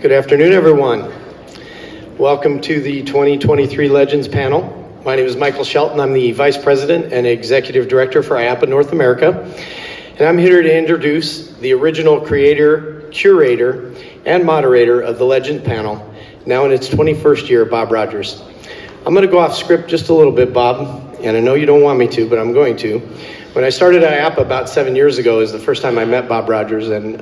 Good afternoon, everyone. Welcome to the 2023 Legends Panel. My name is Michael Shelton. I'm the Vice President and Executive Director for IAAPA North America. And I'm here to introduce the original creator, curator, and moderator of the Legends Panel, now in its 21st year, Bob Rogers. I'm going to go off script just a little bit, Bob, and I know you don't want me to, but I'm going to. When I started IAAPA about 7 years ago is the first time I met Bob Rogers, and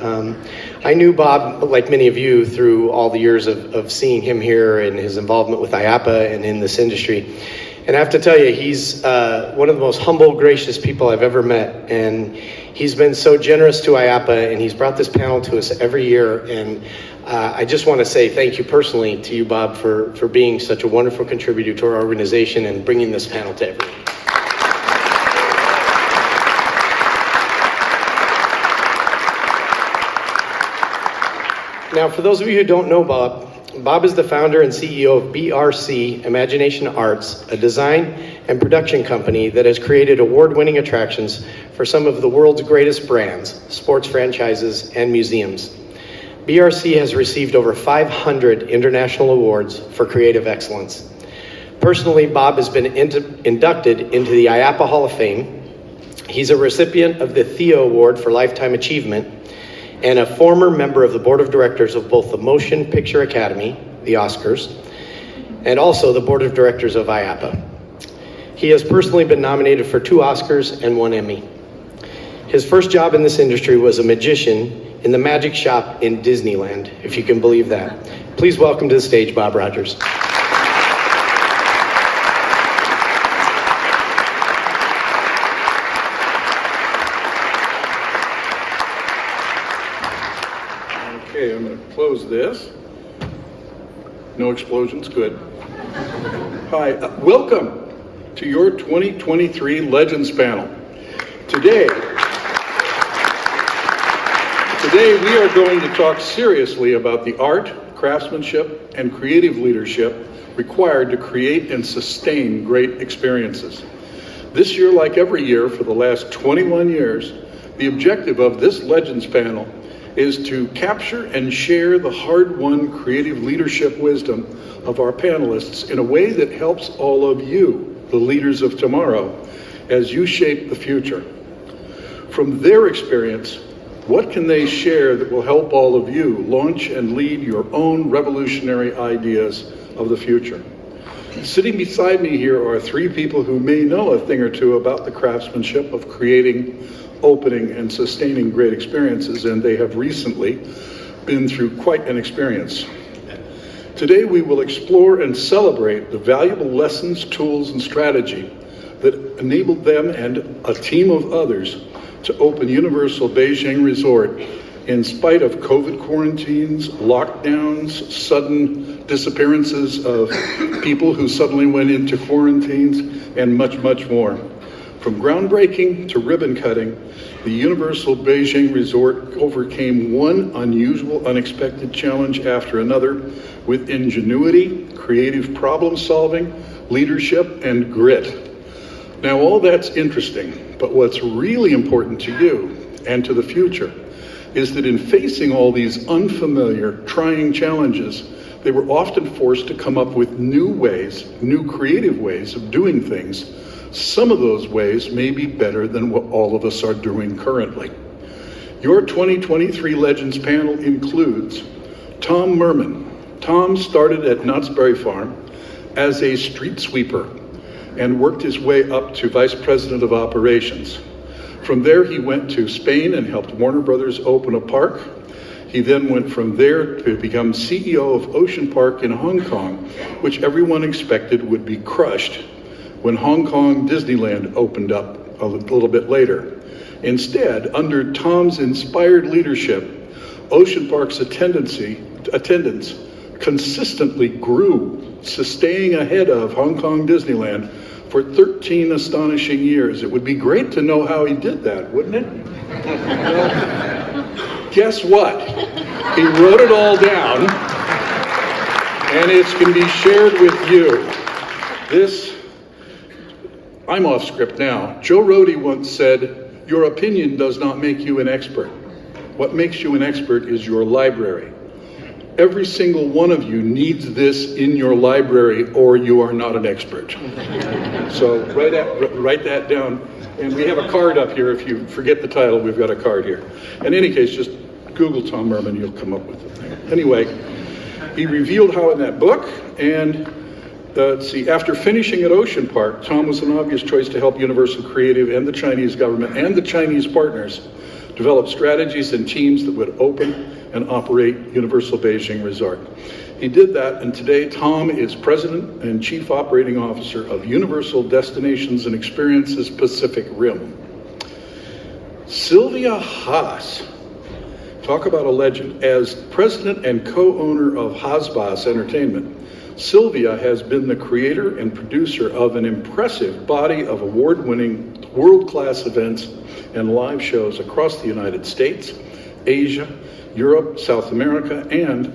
I knew Bob, like many of you, through all the years of seeing him here and his involvement with IAAPA and in this industry. And I have to tell you, he's one of the most humble, gracious people I've ever met, and he's been so generous to IAAPA, and he's brought this panel to us every year, and I just want to say thank you personally to you, Bob, for being such a wonderful contributor to our organization and bringing this panel to everyone. Now, for those of you who don't know Bob, Bob is the founder and CEO of BRC Imagination Arts, a design and production company that has created award-winning attractions for some of the world's greatest brands, sports franchises, and museums. BRC has received over 500 international awards for creative excellence. Personally, Bob has been inducted into the IAAPA Hall of Fame. He's a recipient of the Theo Award for Lifetime Achievement, and a former member of the board of directors of both the Motion Picture Academy, the Oscars, and also the board of directors of IAAPA. He has personally been nominated for 2 Oscars and 1 Emmy. His first job in this industry was a magician in the magic shop in Disneyland, if you can believe that. Please welcome to the stage, Bob Rogers. Okay, I'm going to close this. No explosions, good. Hi, welcome to your 2023 Legends Panel. Today we are going to talk seriously about the art, craftsmanship, and creative leadership required to create and sustain great experiences. This year, like every year for the last 21 years, the objective of this Legends Panel is to capture and share the hard-won creative leadership wisdom of our panelists in a way that helps all of you, the leaders of tomorrow, as you shape the future. From their experience, what can they share that will help all of you launch and lead your own revolutionary ideas of the future? Sitting beside me here are 3 people who may know a thing or two about the craftsmanship of creating, opening, and sustaining great experiences, and they have recently been through quite an experience. Today we will explore and celebrate the valuable lessons, tools, and strategy that enabled them and a team of others to open Universal Beijing Resort in spite of COVID quarantines, lockdowns, sudden disappearances of people who suddenly went into quarantines, and much, much more. From groundbreaking to ribbon cutting, the Universal Beijing Resort overcame one unusual, unexpected challenge after another with ingenuity, creative problem solving, leadership, and grit. Now, all that's interesting, but what's really important to you and to the future is that in facing all these unfamiliar, trying challenges, they were often forced to come up with new ways, new creative ways of doing things. Some of those ways may be better than what all of us are doing currently. Your 2023 Legends Panel includes Tom Mehrmann. Tom started at Knott's Berry Farm as a street sweeper and worked his way up to Vice President of Operations. From there, he went to Spain and helped Warner Brothers open a park. He then went from there to become CEO of Ocean Park in Hong Kong, which everyone expected would be crushed when Hong Kong Disneyland opened up a little bit later. Instead, under Tom's inspired leadership, Ocean Park's attendance consistently grew, staying ahead of Hong Kong Disneyland for 13 astonishing years. It would be great to know how he did that, wouldn't it? Well, guess what? He wrote it all down, and it can be shared with you. I'm off script now. Joe Rohde once said, "Your opinion does not make you an expert. What makes you an expert is your library." Every single one of you needs this in your library or you are not an expert. So write that down. And we have a card up here. If you forget the title, we've got a card here. In any case, just Google Tom Mehrmann, you'll come up with it. Anyway, he revealed how in that book, and after finishing at Ocean Park, Tom was an obvious choice to help Universal Creative and the Chinese government and the Chinese partners develop strategies and teams that would open and operate Universal Beijing Resort. He did that, and today Tom is President and Chief Operating Officer of Universal Destinations and Experiences Pacific Rim. Sylvia Hase, talk about a legend. As President and co-owner of Hase Entertainment, Sylvia has been the creator and producer of an impressive body of award-winning, world-class events and live shows across the United States, Asia, Europe, South America, and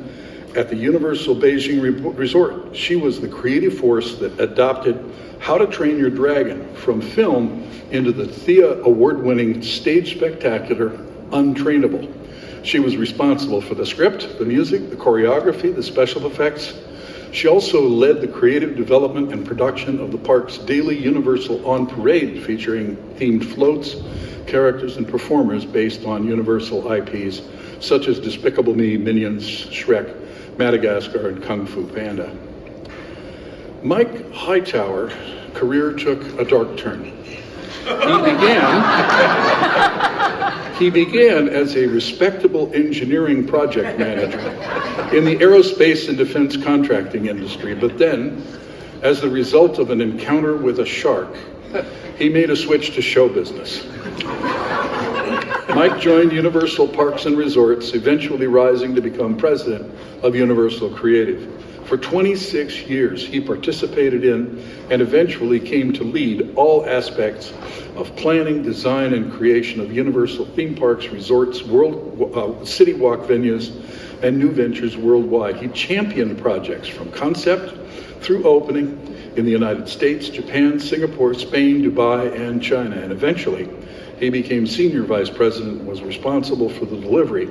at the Universal Beijing Resort. She was the creative force that adopted How to Train Your Dragon from film into the Thea award-winning stage spectacular Untrainable. She was responsible for the script, the music, the choreography, the special effects. She also led the creative development and production of the park's daily Universal On Parade, featuring themed floats, characters, and performers based on Universal IPs, such as Despicable Me, Minions, Shrek, Madagascar, and Kung Fu Panda. Mike Hightower's career took a dark turn. He began as a respectable engineering project manager in the aerospace and defense contracting industry, but then, as the result of an encounter with a shark, he made a switch to show business. Mike joined Universal Parks and Resorts, eventually rising to become president of Universal Creative. For 26 years, he participated in and eventually came to lead all aspects of planning, design, and creation of Universal theme parks, resorts, city walk venues, and new ventures worldwide. He championed projects from concept through opening in the United States, Japan, Singapore, Spain, Dubai, and China. And eventually, he became senior vice president and was responsible for the delivery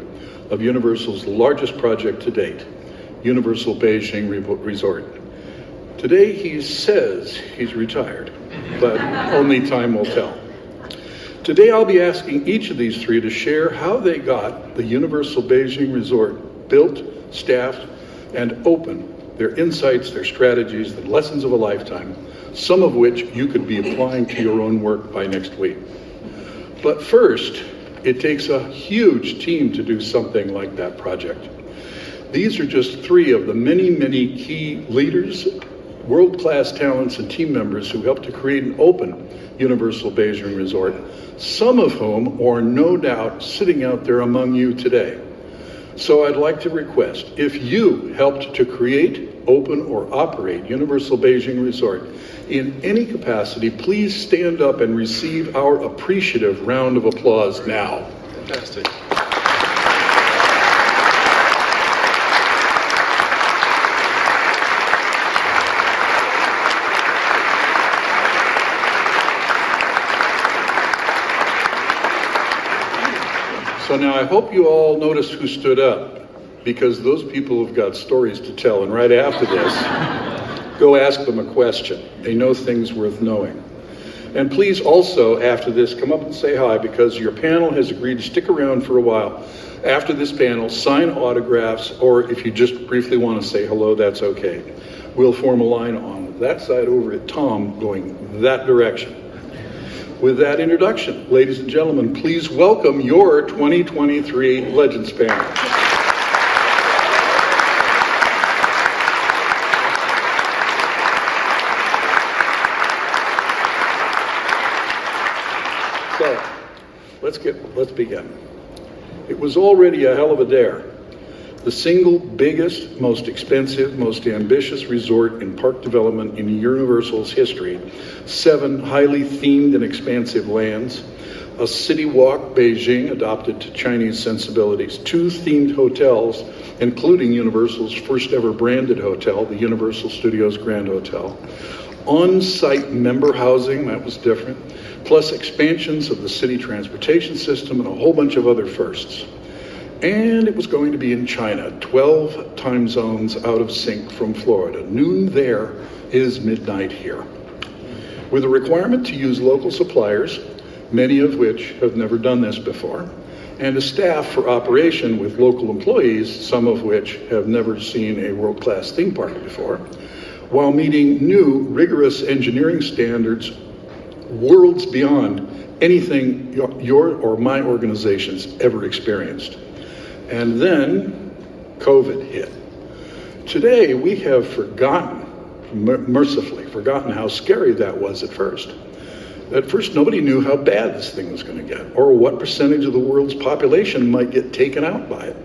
of Universal's largest project to date, Universal Beijing Resort. Today he says he's retired, but only time will tell. Today I'll be asking each of these three to share how they got the Universal Beijing Resort built, staffed, and open, their insights, their strategies, the lessons of a lifetime, some of which you could be applying to your own work by next week. But first, it takes a huge team to do something like that project. These are just three of the many, many key leaders, world-class talents, and team members who helped to create and open Universal Beijing Resort, some of whom are no doubt sitting out there among you today. So I'd like to request, if you helped to create, open, or operate Universal Beijing Resort in any capacity, please stand up and receive our appreciative round of applause now. Fantastic. So now I hope you all noticed who stood up, because those people have got stories to tell, and right after this, go ask them a question. They know things worth knowing. And please also, after this, come up and say hi, because your panel has agreed to stick around for a while. After this panel, sign autographs, or if you just briefly want to say hello, that's okay. We'll form a line on that side over at Tom, going that direction. With that introduction, ladies and gentlemen, please welcome your 2023 Legends panel. So, let's begin. It was already a hell of a dare. The single biggest, most expensive, most ambitious resort in park development in Universal's history, 7 highly themed and expansive lands, a city walk, Beijing, adopted to Chinese sensibilities, 2 themed hotels, including Universal's first ever branded hotel, the Universal Studios Grand Hotel, on-site member housing, that was different, plus expansions of the city transportation system and a whole bunch of other firsts. And it was going to be in China, 12 time zones out of sync from Florida. Noon there is midnight here. With a requirement to use local suppliers, many of which have never done this before, and a staff for operation with local employees, some of which have never seen a world-class theme park before, while meeting new, rigorous engineering standards worlds beyond anything your or my organization's ever experienced. And then COVID hit. Today, we have forgotten, mercifully forgotten how scary that was at first. At first, nobody knew how bad this thing was going to get, or what percentage of the world's population might get taken out by it,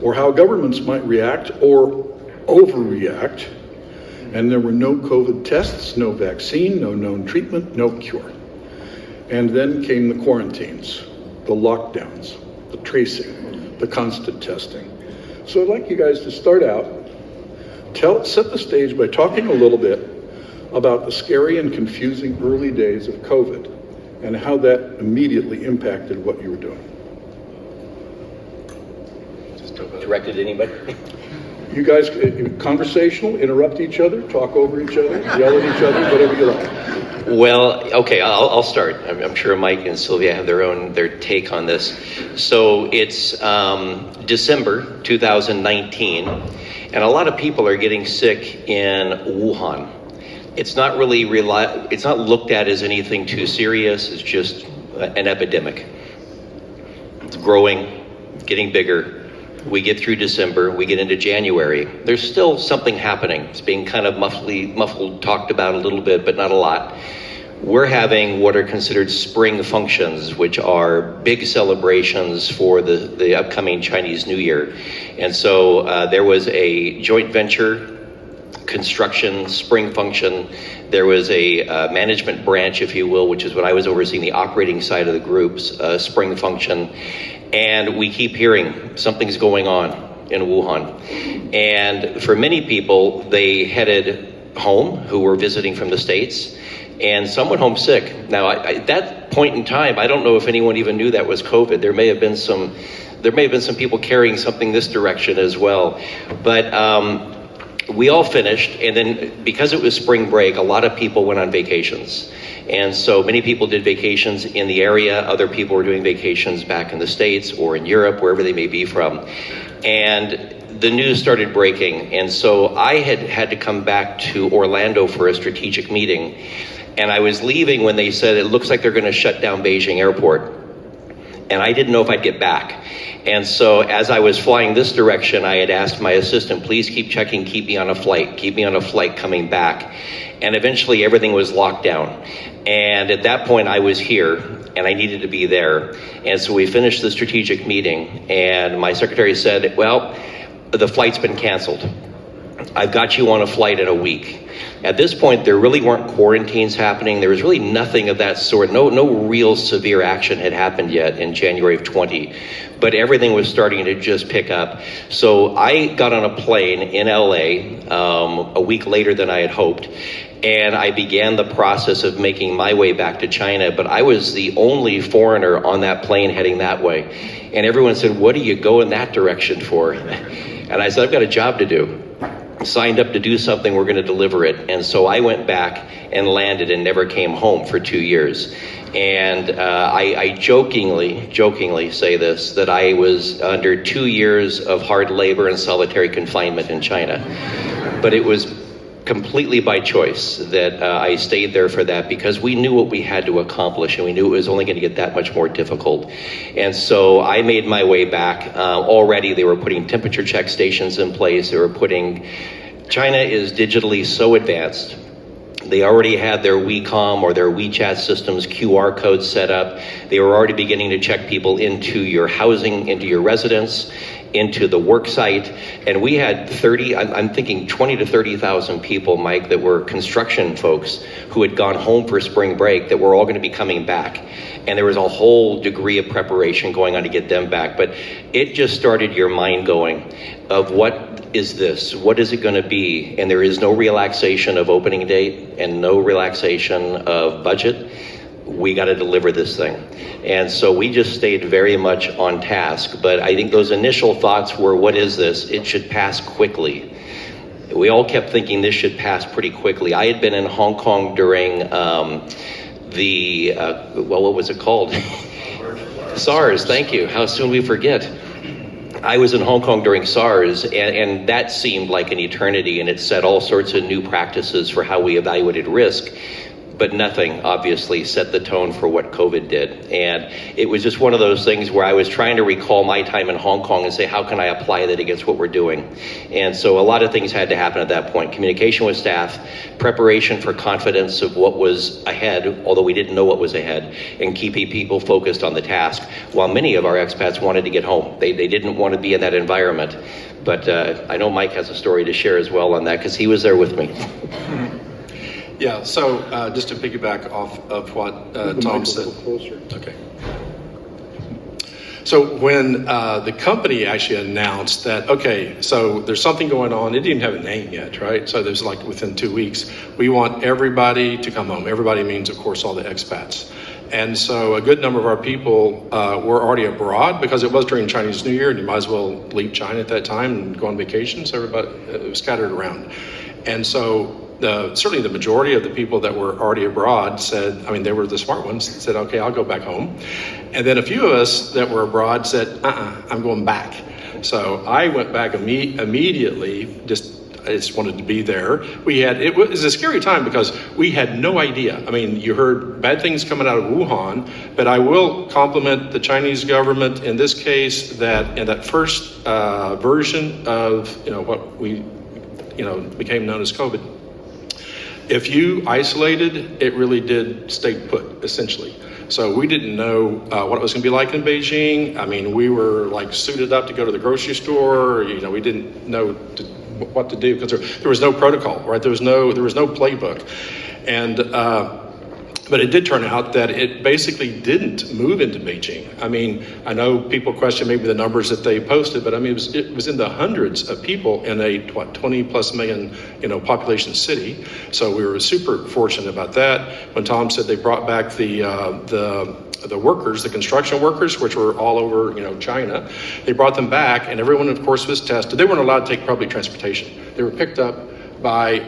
or how governments might react or overreact. And there were no COVID tests, no vaccine, no known treatment, no cure. And then came the quarantines, the lockdowns, the tracing, the constant testing. So I'd like you guys to start out, set the stage by talking a little bit about the scary and confusing early days of COVID and how that immediately impacted what you were doing. Directed at anybody? You guys, conversational, interrupt each other, talk over each other, yell at each other, whatever you like. Well, okay, I'll start. I'm sure Mike and Sylvia have their take on this. So it's December 2019, and a lot of people are getting sick in Wuhan. It's not really it's not looked at as anything too serious. It's just an epidemic. It's growing, getting bigger. We get through December, we get into January. There's still something happening. It's being kind of muffled, talked about a little bit, but not a lot. We're having what are considered spring functions, which are big celebrations for the upcoming Chinese New Year. And so there was a joint venture construction spring function. There was a management branch, if you will, which is what I was overseeing, the operating side of the group's spring function. And we keep hearing something's going on in Wuhan. And for many people, they headed home who were visiting from the States, and some went home sick. Now, at that point in time, I don't know if anyone even knew that was COVID. There may have been some people carrying something this direction as well. But we all finished, and then because it was spring break, a lot of people went on vacations. And so many people did vacations in the area. Other people were doing vacations back in the States or in Europe, wherever they may be from. And the news started breaking. And so I had to come back to Orlando for a strategic meeting. And I was leaving when they said, it looks like they're going to shut down Beijing airport. And I didn't know if I'd get back. And so as I was flying this direction, I had asked my assistant, please keep checking, keep me on a flight coming back. And eventually everything was locked down. And at that point I was here and I needed to be there. And so we finished the strategic meeting and my secretary said, well, the flight's been canceled. I've got you on a flight in a week. At this point, there really weren't quarantines happening. There was really nothing of that sort. No real severe action had happened yet in January of 20, but everything was starting to just pick up. So I got on a plane in LA a week later than I had hoped, and I began the process of making my way back to China, but I was the only foreigner on that plane heading that way. And everyone said, what do you go in that direction for? And I said, I've got a job to do. Signed up to do something, we're going to deliver it. And so I went back and landed and never came home for 2 years. And I jokingly say this, that I was under 2 years of hard labor and solitary confinement in China. But it was completely by choice that I stayed there for that, because we knew what we had to accomplish and we knew it was only going to get that much more difficult. And so I made my way back. Already they were putting temperature check stations in place. China is digitally so advanced. They already had their WeCom or their WeChat systems QR codes set up. They were already beginning to check people into your housing, into your residence, into the work site. And we had 20 to 30,000 people, Mike, that were construction folks who had gone home for spring break that were all going to be coming back. And there was a whole degree of preparation going on to get them back. But it just started your mind going of what is this? What is it going to be? And there is no relaxation of opening date and no relaxation of budget. we got to deliver this thing. And so we just stayed very much on task. But I think those initial thoughts were, what is this? It should pass quickly. We all kept thinking this should pass pretty quickly. I had been in Hong Kong during what was it called? SARS, thank you. How soon we forget. I was in Hong Kong during SARS, and that seemed like an eternity, and it set all sorts of new practices for how we evaluated risk. But nothing, obviously, set the tone for what COVID did. And it was just one of those things where I was trying to recall my time in Hong Kong and say, how can I apply that against what we're doing? And so a lot of things had to happen at that point. Communication with staff, preparation for confidence of what was ahead, although we didn't know what was ahead, and keeping people focused on the task, while many of our expats wanted to get home. They didn't want to be in that environment. But I know Mike has a story to share as well on that, because he was there with me. Yeah, so just to piggyback off of what Tom said. Closer. Okay. So when the company actually announced that, okay, so there's something going on, it didn't have a name yet, right? So there's like within 2 weeks, we want everybody to come home. Everybody means, of course, all the expats. And so a good number of our people were already abroad because it was during Chinese New Year, and you might as well leave China at that time and go on vacation. So everybody was scattered around. And so certainly the majority of the people that were already abroad said, I mean, they were the smart ones, said, okay, I'll go back home. And then a few of us that were abroad said, I'm going back. So I went back immediately, I just wanted to be there. It was a scary time because we had no idea. I mean, you heard bad things coming out of Wuhan, but I will compliment the Chinese government in this case that in that first version of what we became known as COVID. If you isolated, it really did stay put, essentially. So we didn't know what it was going to be like in Beijing. I mean, we were like suited up to go to the grocery store. We didn't know what to do because there was no protocol, right? There was no playbook, and but it did turn out that it basically didn't move into Beijing. I mean, I know people question maybe the numbers that they posted, but I mean, it was in the hundreds of people in a 20+ million, population city. So we were super fortunate about that. When Tom said they brought back the workers, the construction workers, which were all over, China, they brought them back, and everyone, of course, was tested. They weren't allowed to take public transportation. They were picked up by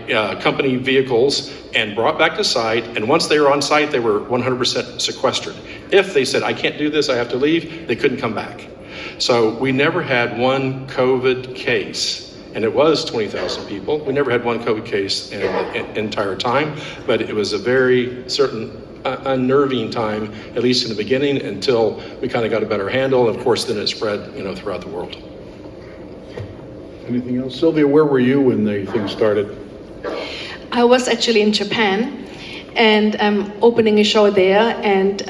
company vehicles and brought back to site. And once they were on site, they were 100% sequestered. If they said, I can't do this, I have to leave, they couldn't come back. So we never had one COVID case. And it was 20,000 people. We never had one COVID case in the entire time, but it was a very unnerving time, at least in the beginning, until we kind of got a better handle. And of course, then it spread, throughout the world. Anything else? Sylvia, where were you when the thing started? I was actually in Japan and opening a show there, and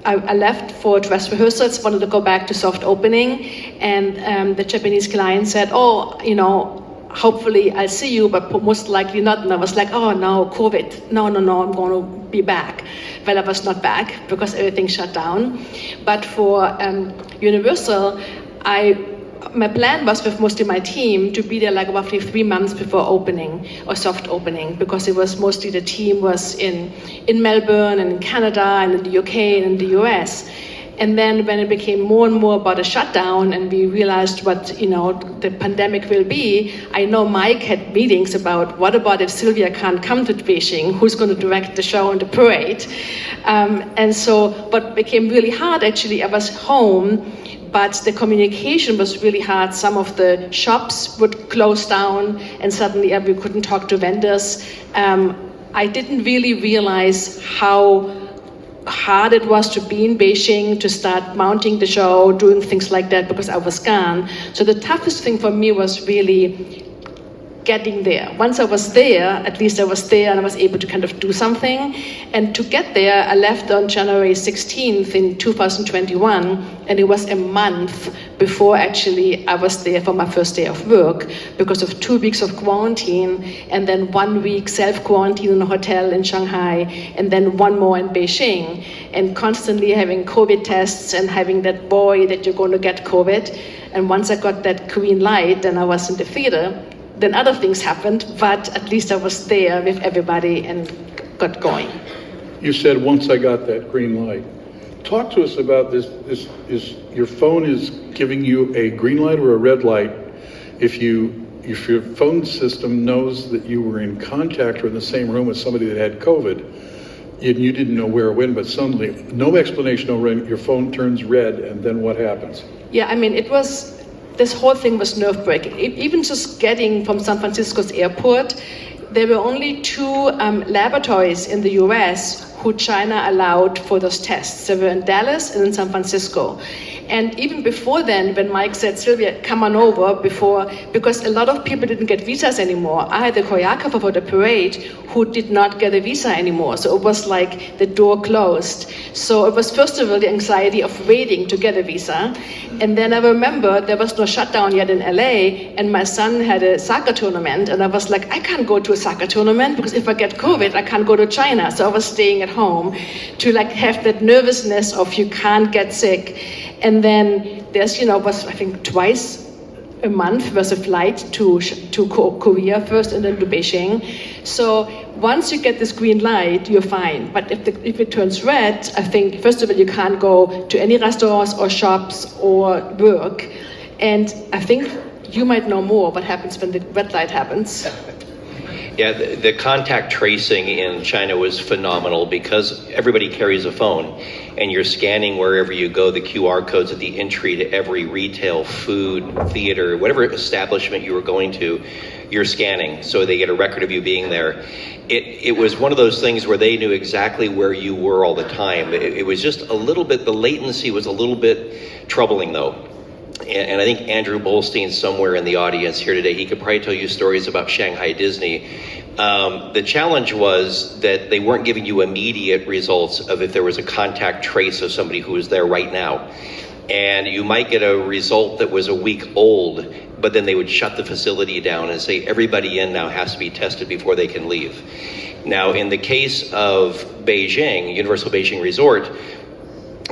I left for dress rehearsals, wanted to go back to soft opening, and the Japanese client said, hopefully I'll see you, but most likely not. And I was like, oh no, COVID, no, I'm going to be back. Well, I was not back because everything shut down. But for Universal, my plan was with mostly my team to be there like roughly 3 months before opening or soft opening, because it was mostly the team was in Melbourne and in Canada and in the UK and in the US. And then when it became more and more about a shutdown and we realized what, the pandemic will be, I know Mike had meetings about what about if Sylvia can't come to Beijing, who's going to direct the show and the parade? And so what became really hard, actually, I was home, but the communication was really hard. Some of the shops would close down and suddenly we couldn't talk to vendors. I didn't really realize how hard it was to be in Beijing, to start mounting the show, doing things like that, because I was gone. So the toughest thing for me was really getting there. Once I was there, at least I was there and I was able to kind of do something. And to get there, I left on January 16th in 2021, and it was a month before actually I was there for my first day of work because of 2 weeks of quarantine, and then 1 week self-quarantine in a hotel in Shanghai, and then one more in Beijing, and constantly having COVID tests and having that boy that you're going to get COVID. And once I got that green light and I was in the theater, then other things happened, but at least I was there with everybody and got going. You said, once I got that green light. Talk to us about this. Is your phone is giving you a green light or a red light if your phone system knows that you were in contact or in the same room with somebody that had COVID, and you didn't know where or when, but suddenly, no explanation, no reason, your phone turns red, and then what happens? Yeah, I mean, this whole thing was nerve-breaking. Even just getting from San Francisco's airport, there were only 2 laboratories in the US who China allowed for those tests. They were in Dallas and in San Francisco. And even before then, when Mike said, Sylvia, come on over, because a lot of people didn't get visas anymore. I had a choreographer for the parade who did not get a visa anymore. So it was like the door closed. So it was first of all the anxiety of waiting to get a visa. And then I remember there was no shutdown yet in LA, and my son had a soccer tournament. And I was like, I can't go to a soccer tournament because if I get COVID, I can't go to China. So I was staying at home to like have that nervousness of you can't get sick. And then there's, was I think twice a month was a flight to Korea first and then to Beijing. So once you get this green light, you're fine. But if it turns red, I think first of all you can't go to any restaurants or shops or work. And I think you might know more what happens when the red light happens. Yeah, the contact tracing in China was phenomenal because everybody carries a phone and you're scanning wherever you go, the QR codes at the entry to every retail, food, theater, whatever establishment you were going to, you're scanning. So they get a record of you being there. It was one of those things where they knew exactly where you were all the time. It was just a little bit, the latency was a little bit troubling though. And I think Andrew Bolstein's somewhere in the audience here today. He could probably tell you stories about Shanghai Disney. The challenge was that they weren't giving you immediate results of if there was a contact trace of somebody who was there right now. And you might get a result that was a week old, but then they would shut the facility down and say everybody in now has to be tested before they can leave. Now, in the case of Beijing, Universal Beijing Resort,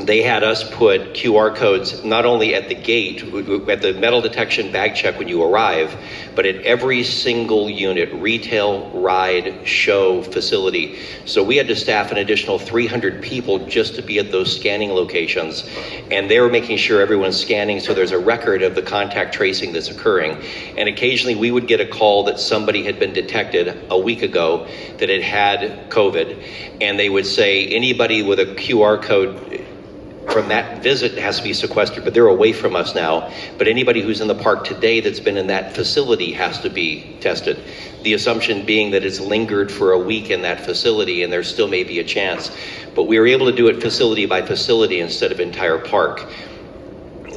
they had us put QR codes not only at the gate, at the metal detection bag check when you arrive, but at every single unit, retail, ride, show, facility. So we had to staff an additional 300 people just to be at those scanning locations. And they were making sure everyone's scanning so there's a record of the contact tracing that's occurring. And occasionally we would get a call that somebody had been detected a week ago that had COVID. And they would say anybody with a QR code from that visit has to be sequestered, but they're away from us now. But anybody who's in the park today that's been in that facility has to be tested. The assumption being that it's lingered for a week in that facility and there still may be a chance. But we were able to do it facility by facility instead of entire park.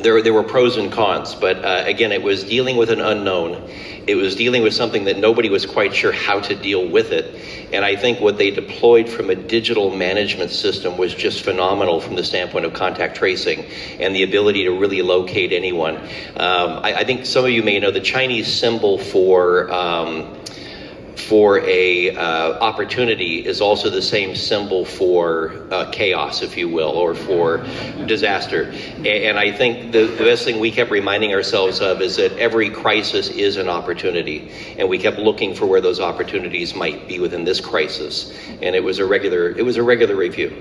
There were pros and cons, but again, it was dealing with an unknown. It was dealing with something that nobody was quite sure how to deal with it. And I think what they deployed from a digital management system was just phenomenal from the standpoint of contact tracing and the ability to really locate anyone. I think some of you may know the Chinese symbol for a opportunity is also the same symbol for chaos, if you will, or for disaster. And I think the best thing we kept reminding ourselves of is that every crisis is an opportunity, and we kept looking for where those opportunities might be within this crisis. And it was a regular review.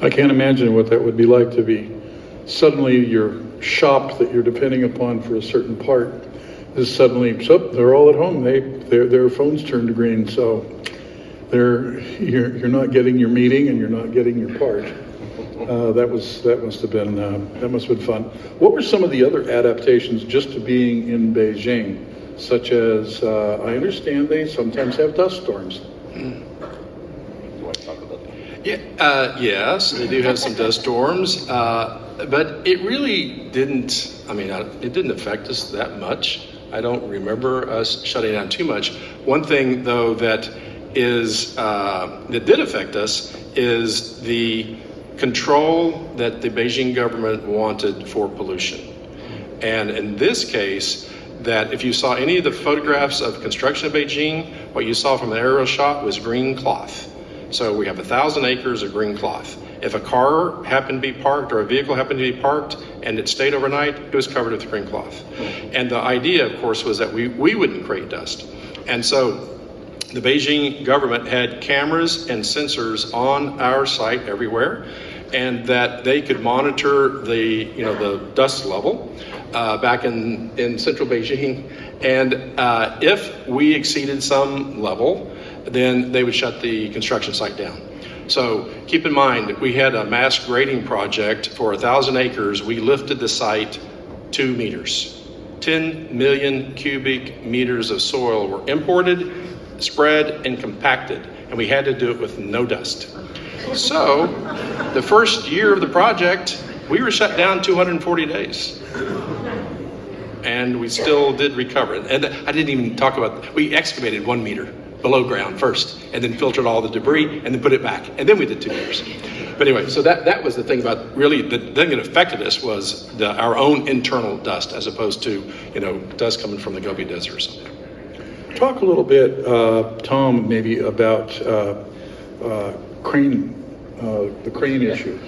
I can't imagine what that would be like to be suddenly your shop that you're depending upon for a certain part is suddenly, they're all at home. Their phones turned to green, so you're not getting your meeting and you're not getting your part. That must have been fun. What were some of the other adaptations just to being in Beijing, such as I understand they sometimes have dust storms. You want to talk about that? Yeah, yes, they do have some dust storms, but it really didn't. I mean, it didn't affect us that much. I don't remember us shutting down too much. One thing, though, that did affect us is the control that the Beijing government wanted for pollution. And in this case, that if you saw any of the photographs of construction of Beijing, what you saw from the aerial shot was green cloth. So we have 1,000 acres of green cloth. If a car happened to be parked or a vehicle happened to be parked and it stayed overnight, it was covered with green cloth. And the idea, of course, was that we wouldn't create dust. And so the Beijing government had cameras and sensors on our site everywhere, and that they could monitor the dust level back in central Beijing. And if we exceeded some level, then they would shut the construction site down. So keep in mind, we had a mass grading project for 1,000 acres. We lifted the site 2 meters. 10 million cubic meters of soil were imported, spread, and compacted, and we had to do it with no dust. So the first year of the project, we were shut down 240 days. And we still did recover. And I didn't even talk about, we excavated 1 meter below ground first, and then filtered all the debris, and then put it back. And then we did 2 meters. But anyway, so that was the thing about, really, the thing that affected us was our own internal dust, as opposed to, dust coming from the Gobi Desert or something. Talk a little bit, Tom, maybe about crane, the crane issue.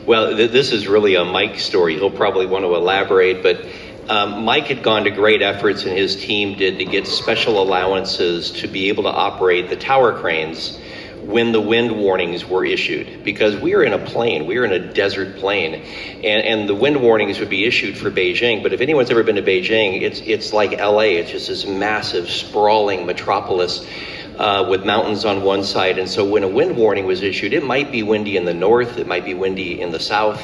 Well, this is really a Mike story. He'll probably want to elaborate, but Mike had gone to great efforts, and his team did, to get special allowances to be able to operate the tower cranes when the wind warnings were issued, because we were in a plain, we were in a desert plain, and the wind warnings would be issued for Beijing. But if anyone's ever been to Beijing, it's like LA. It's just this massive, sprawling metropolis with mountains on one side. And so when a wind warning was issued, it might be windy in the north, it might be windy in the south,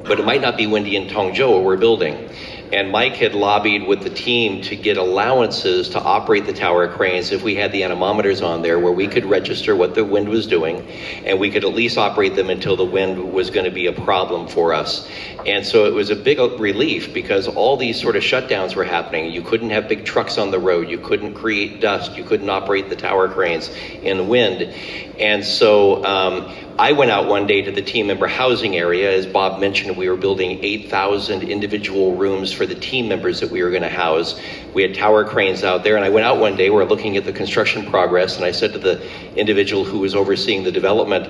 but it might not be windy in Tongzhou, where we're building. And Mike had lobbied with the team to get allowances to operate the tower cranes if we had the anemometers on there, where we could register what the wind was doing, and we could at least operate them until the wind was going to be a problem for us. And so it was a big relief, because all these sort of shutdowns were happening. You couldn't have big trucks on the road, you couldn't create dust, you couldn't operate the tower cranes in the wind. And so I went out one day to the team member housing area. As Bob mentioned, we were building 8,000 individual rooms for the team members that we were going to house. We had tower cranes out there, and I went out one day, we're looking at the construction progress, and I said to the individual who was overseeing the development,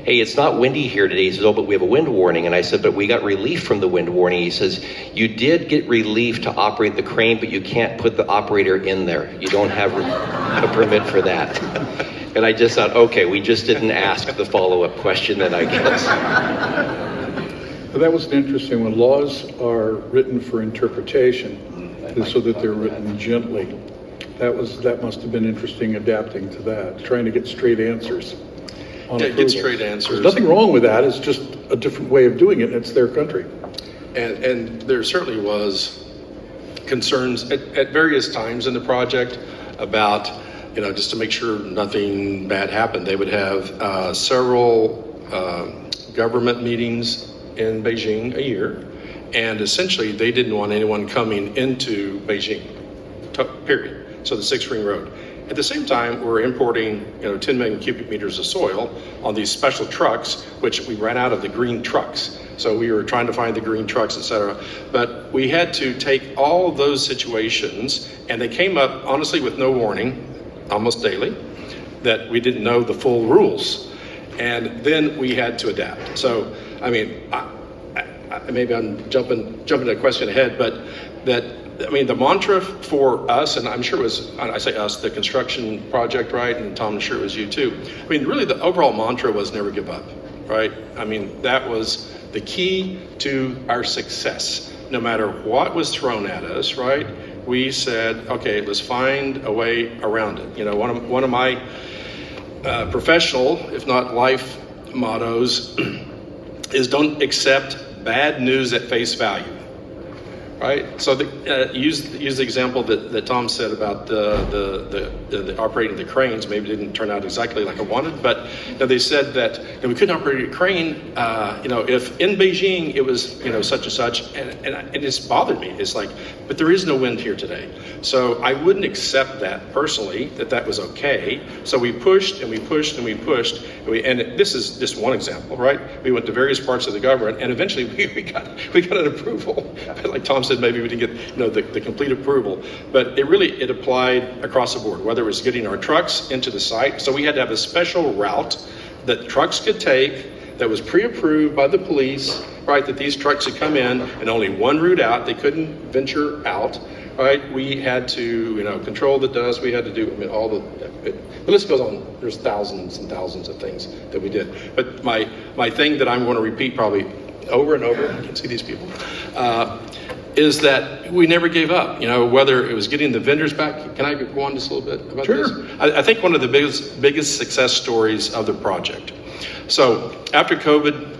"Hey, it's not windy here today." He says, "Oh, but we have a wind warning." And I said, "But we got relief from the wind warning." He says, "You did get relief to operate the crane, but you can't put the operator in there. You don't have a permit for that." And I just thought, okay, we just didn't ask the follow-up question then, I guess. That was interesting. When laws are written for interpretation, so that they're written gently, that must have been interesting, adapting to that, trying to get straight answers. Get straight answers. There's nothing wrong with that. It's just a different way of doing it, and it's their country. And there certainly was concerns at various times in the project about, just to make sure nothing bad happened. They would have several government meetings in Beijing a year, and essentially they didn't want anyone coming into Beijing, period. So the 6 Ring Road. At the same time, we're importing 10 million cubic meters of soil on these special trucks, which we ran out of the green trucks. So we were trying to find the green trucks, et cetera. But we had to take all of those situations, and they came up, honestly, with no warning, almost daily, that we didn't know the full rules. And then we had to adapt. So, I mean, maybe I'm jumping a question ahead, but the mantra for us, and I'm sure it was, I say us, the construction project, right? And Tom, I'm sure it was you too. I mean, really the overall mantra was never give up, right? I mean, that was the key to our success. No matter what was thrown at us, right? We said, okay, let's find a way around it. One of my professional, if not life mottos is don't accept bad news at face value. Right. So use the example that Tom said about the operating the cranes. Maybe it didn't turn out exactly like I wanted, but they said that we couldn't operate a crane. If in Beijing it was such and such, and it's bothered me. It's like, but there is no wind here today, so I wouldn't accept that personally. That was okay. So we pushed and we pushed and we pushed, and this is just one example, right? We went to various parts of the government, and eventually we got an approval. But like Tom said, maybe we didn't get the complete approval, but it applied across the board, whether it was getting our trucks into the site. So we had to have a special route that trucks could take that was pre-approved by the police, right, that these trucks would come in and only one route out. They couldn't venture out, right? We had to, control the dust. We had to do, all the list goes on. There's thousands and thousands of things that we did. But my thing that I'm going to repeat probably over and over, I can see these people, is that we never gave up, whether it was getting the vendors back. Can I go on just a little bit about Sure. this? I think one of the biggest success stories of the project. So after COVID,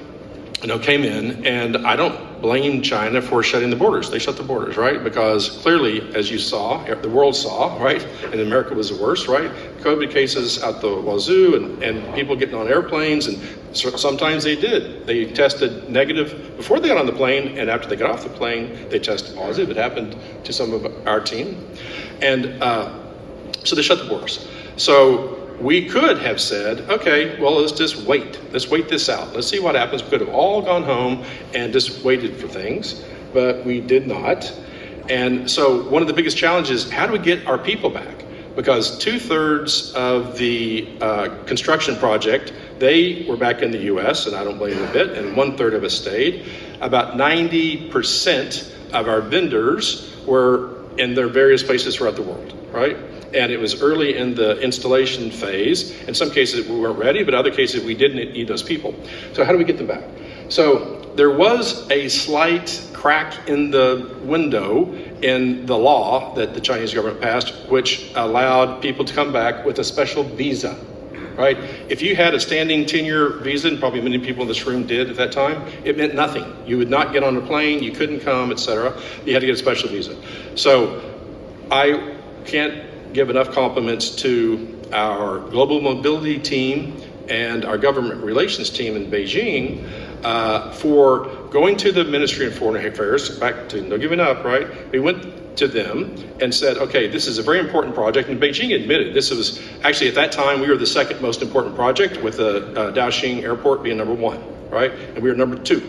came in, and I don't blame China for shutting the borders. They shut the borders, right? Because clearly, as you saw, the world saw, right? And America was the worst, right? COVID cases out the wazoo, and people getting on airplanes, and sometimes they did. They tested negative before they got on the plane, and after they got off the plane, they tested positive. It happened to some of our team. And so they shut the borders. So we could have said, okay, well, let's just wait. Let's wait this out. Let's see what happens. We could have all gone home and just waited for things, but we did not. And so one of the biggest challenges, how do we get our people back? Because 2/3 of the construction project, they were back in the US, and I don't blame them a bit, and 1/3 of us stayed. About 90% of our vendors were in their various places throughout the world, right? And it was early in the installation phase. In some cases we weren't ready, but other cases we didn't need those people. So how do we get them back? So there was a slight crack in the window in the law that the Chinese government passed, which allowed people to come back with a special visa, right? If you had a standing tenure visa, and probably many people in this room did at that time, it meant nothing. You would not get on a plane, you couldn't come, etc. You had to get a special visa. So I can't give enough compliments to our global mobility team and our government relations team in Beijing for going to the Ministry of Foreign Affairs, back to no giving up, right? We went to them and said, okay, this is a very important project, and Beijing admitted this was, actually at that time, we were the second most important project, with the Daoxing Airport being number 1, right? And we were number 2.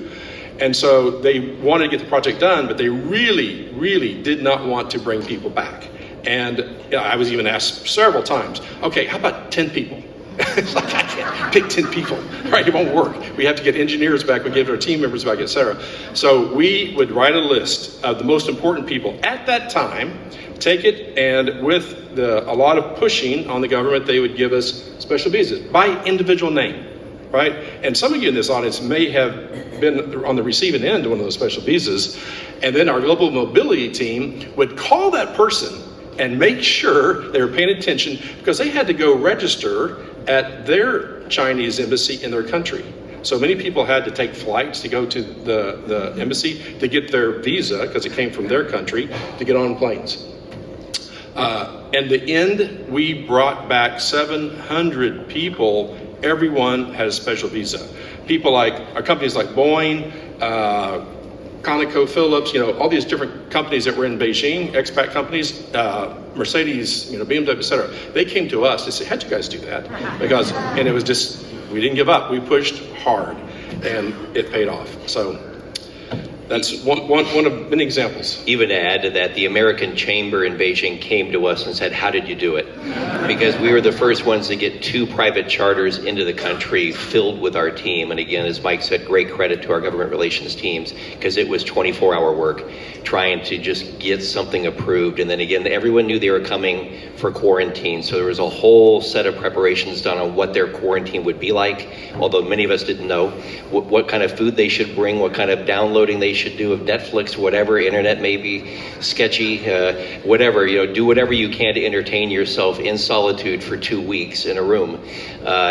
And so they wanted to get the project done, but they really, really did not want to bring people back. And I was even asked several times, okay, how about 10 people? It's like, I can't pick 10 people, right? It won't work. We have to get engineers back, we get our team members back, etc. So we would write a list of the most important people at that time, take it, and with a lot of pushing on the government, they would give us special visas by individual name, right? And some of you in this audience may have been on the receiving end of one of those special visas, and then our global mobility team would call that person and make sure they were paying attention, because they had to go register at their Chinese embassy in their country. So many people had to take flights to go to the embassy to get their visa, because it came from their country, to get on planes. In the end, we brought back 700 people. Everyone had a special visa. People like, our companies like Boeing, ConocoPhillips, all these different companies that were in Beijing, expat companies, Mercedes, BMW, etc. They came to us to say, how'd you guys do that? And it was just, we didn't give up. We pushed hard, and it paid off. So that's one of many examples. Even to add to that, the American Chamber in Beijing came to us and said, how did you do it? Because we were the first ones to get 2 private charters into the country filled with our team. And again, as Mike said, great credit to our government relations teams, because it was 24-hour work trying to just get something approved. And then again, everyone knew they were coming for quarantine. So there was a whole set of preparations done on what their quarantine would be like, although many of us didn't know what kind of food they should bring, what kind of downloading they should do of Netflix, whatever, internet may be sketchy, whatever, do whatever you can to entertain yourself in solitude for 2 weeks in a room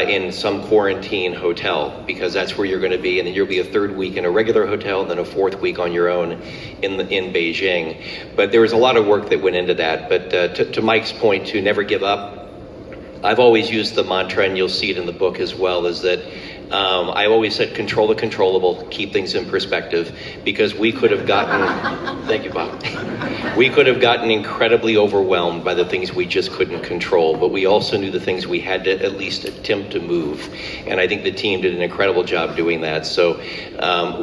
in some quarantine hotel, because that's where you're going to be. And then you'll be a 3rd week in a regular hotel, and then a 4th week on your own in Beijing. But there was a lot of work that went into that. But to Mike's point, to never give up, I've always used the mantra, and you'll see it in the book as well, is that I always said control the controllable, keep things in perspective, because we could have gotten, thank you, Bob, we could have gotten incredibly overwhelmed by the things we just couldn't control, but we also knew the things we had to at least attempt to move. And I think the team did an incredible job doing that. So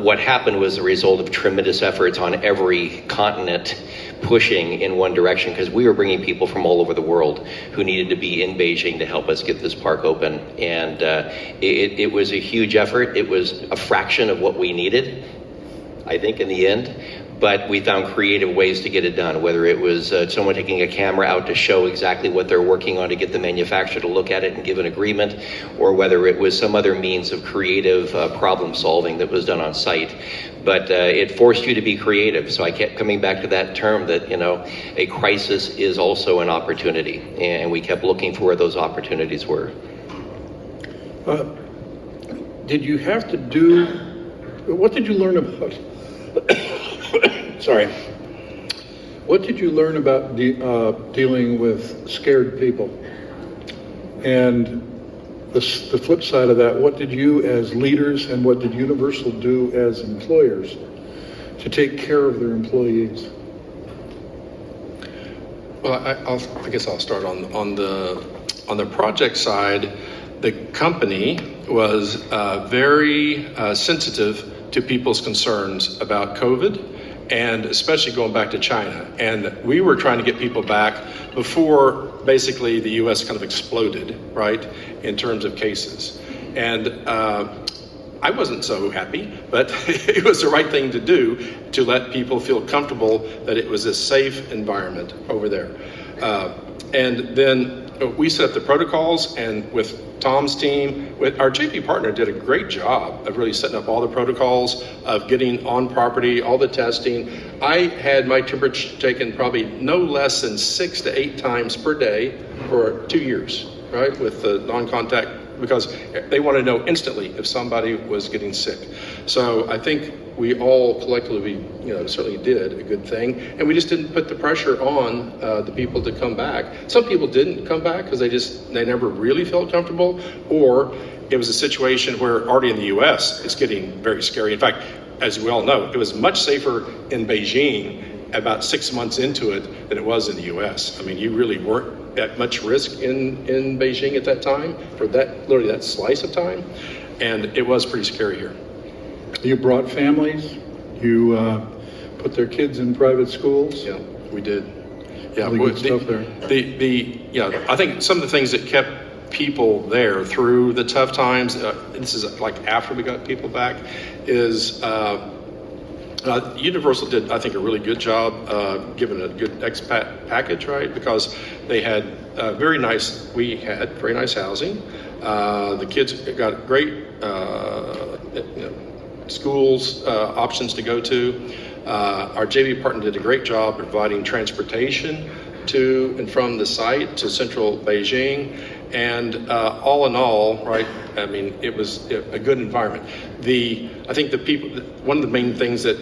what happened was the result of tremendous efforts on every continent, pushing in one direction, because we were bringing people from all over the world who needed to be in Beijing to help us get this park open. And it was a huge effort. It was a fraction of what we needed, I think, in the end. but we found creative ways to get it done, whether it was someone taking a camera out to show exactly what they're working on to get the manufacturer to look at it and give an agreement, or whether it was some other means of creative problem solving that was done on site. But it forced you to be creative. So I kept coming back to that term that, a crisis is also an opportunity. And we kept looking for where those opportunities were. Did you have to do, what did you learn about, sorry, what did you learn about dealing with scared people? And the flip side of that, what did you as leaders and what did Universal do as employers to take care of their employees? Well, I guess I'll start on the project side. The company was very sensitive to people's concerns about COVID, and especially going back to China. And we were trying to get people back before basically the US kind of exploded, right, in terms of cases. And I wasn't so happy, but it was the right thing to do to let people feel comfortable that it was a safe environment over there. And then we set up the protocols, and with Tom's team, with our JP partner did a great job of really setting up all the protocols of getting on property, all the testing. I had my temperature taken probably no less than 6 to 8 times per day for 2 years, right, with the non-contact, because they want to know instantly if somebody was getting sick. So I think we all collectively, certainly did a good thing, and we just didn't put the pressure on the people to come back. Some people didn't come back because they never really felt comfortable, or it was a situation where already in the US it's getting very scary. In fact, as we all know, it was much safer in Beijing about 6 months into it than it was in the US. I mean, you really weren't at much risk in Beijing at that time for literally that slice of time, and it was pretty scary here. You brought families, you put their kids in private schools. Yeah, we did. Yeah, really good stuff there. I think some of the things that kept people there through the tough times, this is like after we got people back, is Universal did, I think, a really good job giving a good expat package, right? Because they had we had very nice housing. The kids got great schools, options to go to. Our JV partner did a great job providing transportation to and from the site to central Beijing. And all in all, right, I mean, it was a good environment. I think one of the main things that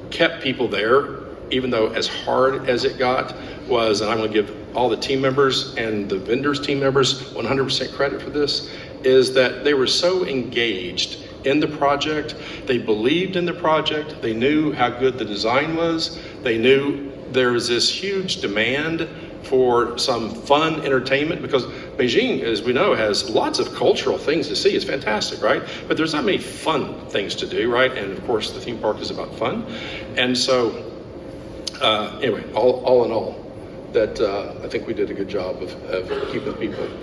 kept people there, even though as hard as it got, was, and I'm going to give all the team members and the vendors' team members 100% credit for this, is that they were so engaged in the project. They believed in the project. They knew how good the design was. They knew there was this huge demand for some fun entertainment, because Beijing, as we know, has lots of cultural things to see. It's fantastic, right? But there's not many fun things to do, right? And of course, the theme park is about fun. And so, anyway, all in all, that I think we did a good job of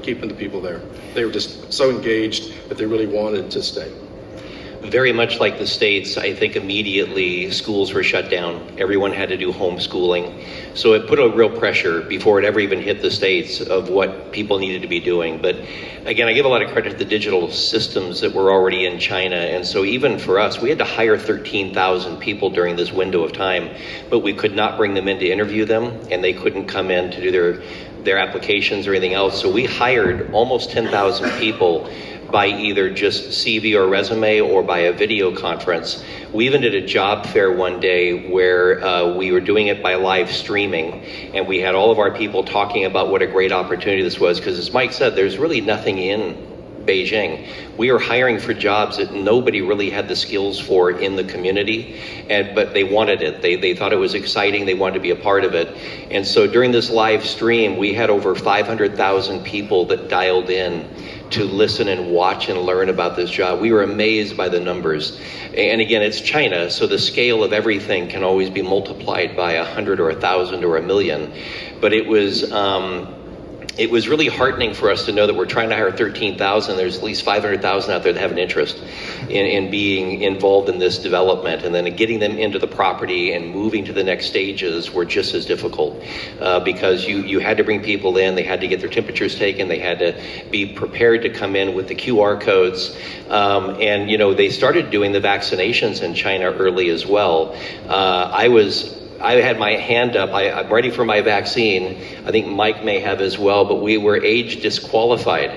keeping the people there. They were just so engaged that they really wanted to stay. Very much like the States, I think immediately schools were shut down. Everyone had to do homeschooling. So it put a real pressure before it ever even hit the States of what people needed to be doing. But again, I give a lot of credit to the digital systems that were already in China. And so even for us, we had to hire 13,000 people during this window of time, but we could not bring them in to interview them, and they couldn't come in to do their applications or anything else. So we hired almost 10,000 people by either just CV or resume or by a video conference. We even did a job fair one day where we were doing it by live streaming, and we had all of our people talking about what a great opportunity this was, because as Mike said, there's really nothing in Beijing. We are hiring for jobs that nobody really had the skills for in the community, but they wanted it. They thought it was exciting. They wanted to be a part of it. And so during this live stream, we had over 500,000 people that dialed in to listen and watch and learn about this job. We were amazed by the numbers. And again, it's China, so the scale of everything can always be multiplied by 100 or 1,000 or 1,000,000. But it was it was really heartening for us to know that we're trying to hire 13,000. There's at least 500,000 out there that have an interest in being involved in this development, and then getting them into the property and moving to the next stages were just as difficult because you had to bring people in, they had to get their temperatures taken, they had to be prepared to come in with the QR codes, and they started doing the vaccinations in China early as well. I had my hand up. I'm ready for my vaccine. I think Mike may have as well, but we were age disqualified.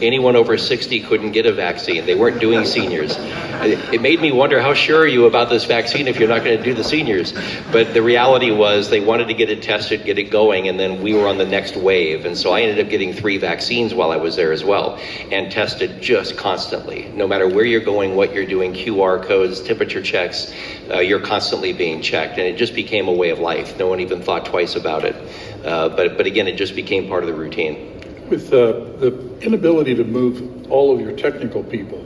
Anyone over 60 couldn't get a vaccine. They weren't doing seniors. It made me wonder, how sure are you about this vaccine if you're not going to do the seniors? But the reality was they wanted to get it tested, get it going, and then we were on the next wave. And so I ended up getting 3 vaccines while I was there as well, and tested just constantly. No matter where you're going, what you're doing, QR codes, temperature checks, you're constantly being checked. And it just became a way of life. No one even thought twice about it. But again, it just became part of the routine. With the inability to move all of your technical people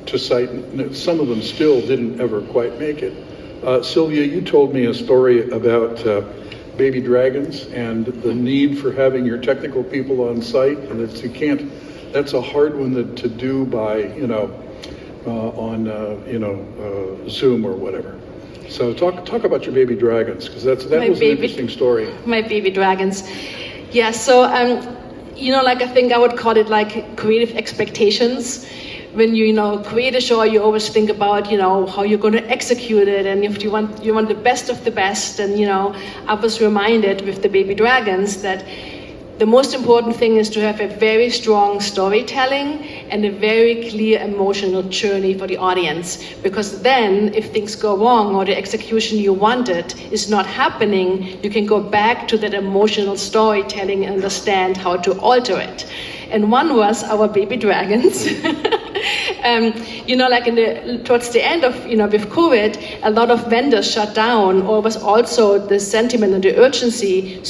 to site, some of them still didn't ever quite make it. Sylvia, you told me a story about baby dragons and the need for having your technical people on site, and that's a hard one to do by, on Zoom or whatever. So talk about your baby dragons, because that was an interesting story. My baby dragons. Yeah, so I think I would call it like creative expectations. When you create a show, you always think about how you're going to execute it, and if you want the best of the best. And I was reminded with the baby dragons that the most important thing is to have a very strong storytelling and a very clear emotional journey for the audience. Because then, if things go wrong or the execution you wanted is not happening, you can go back to that emotional storytelling and understand how to alter it. And one was our baby dragons. Towards the end of, with COVID, a lot of vendors shut down, or was also the sentiment and the urgency,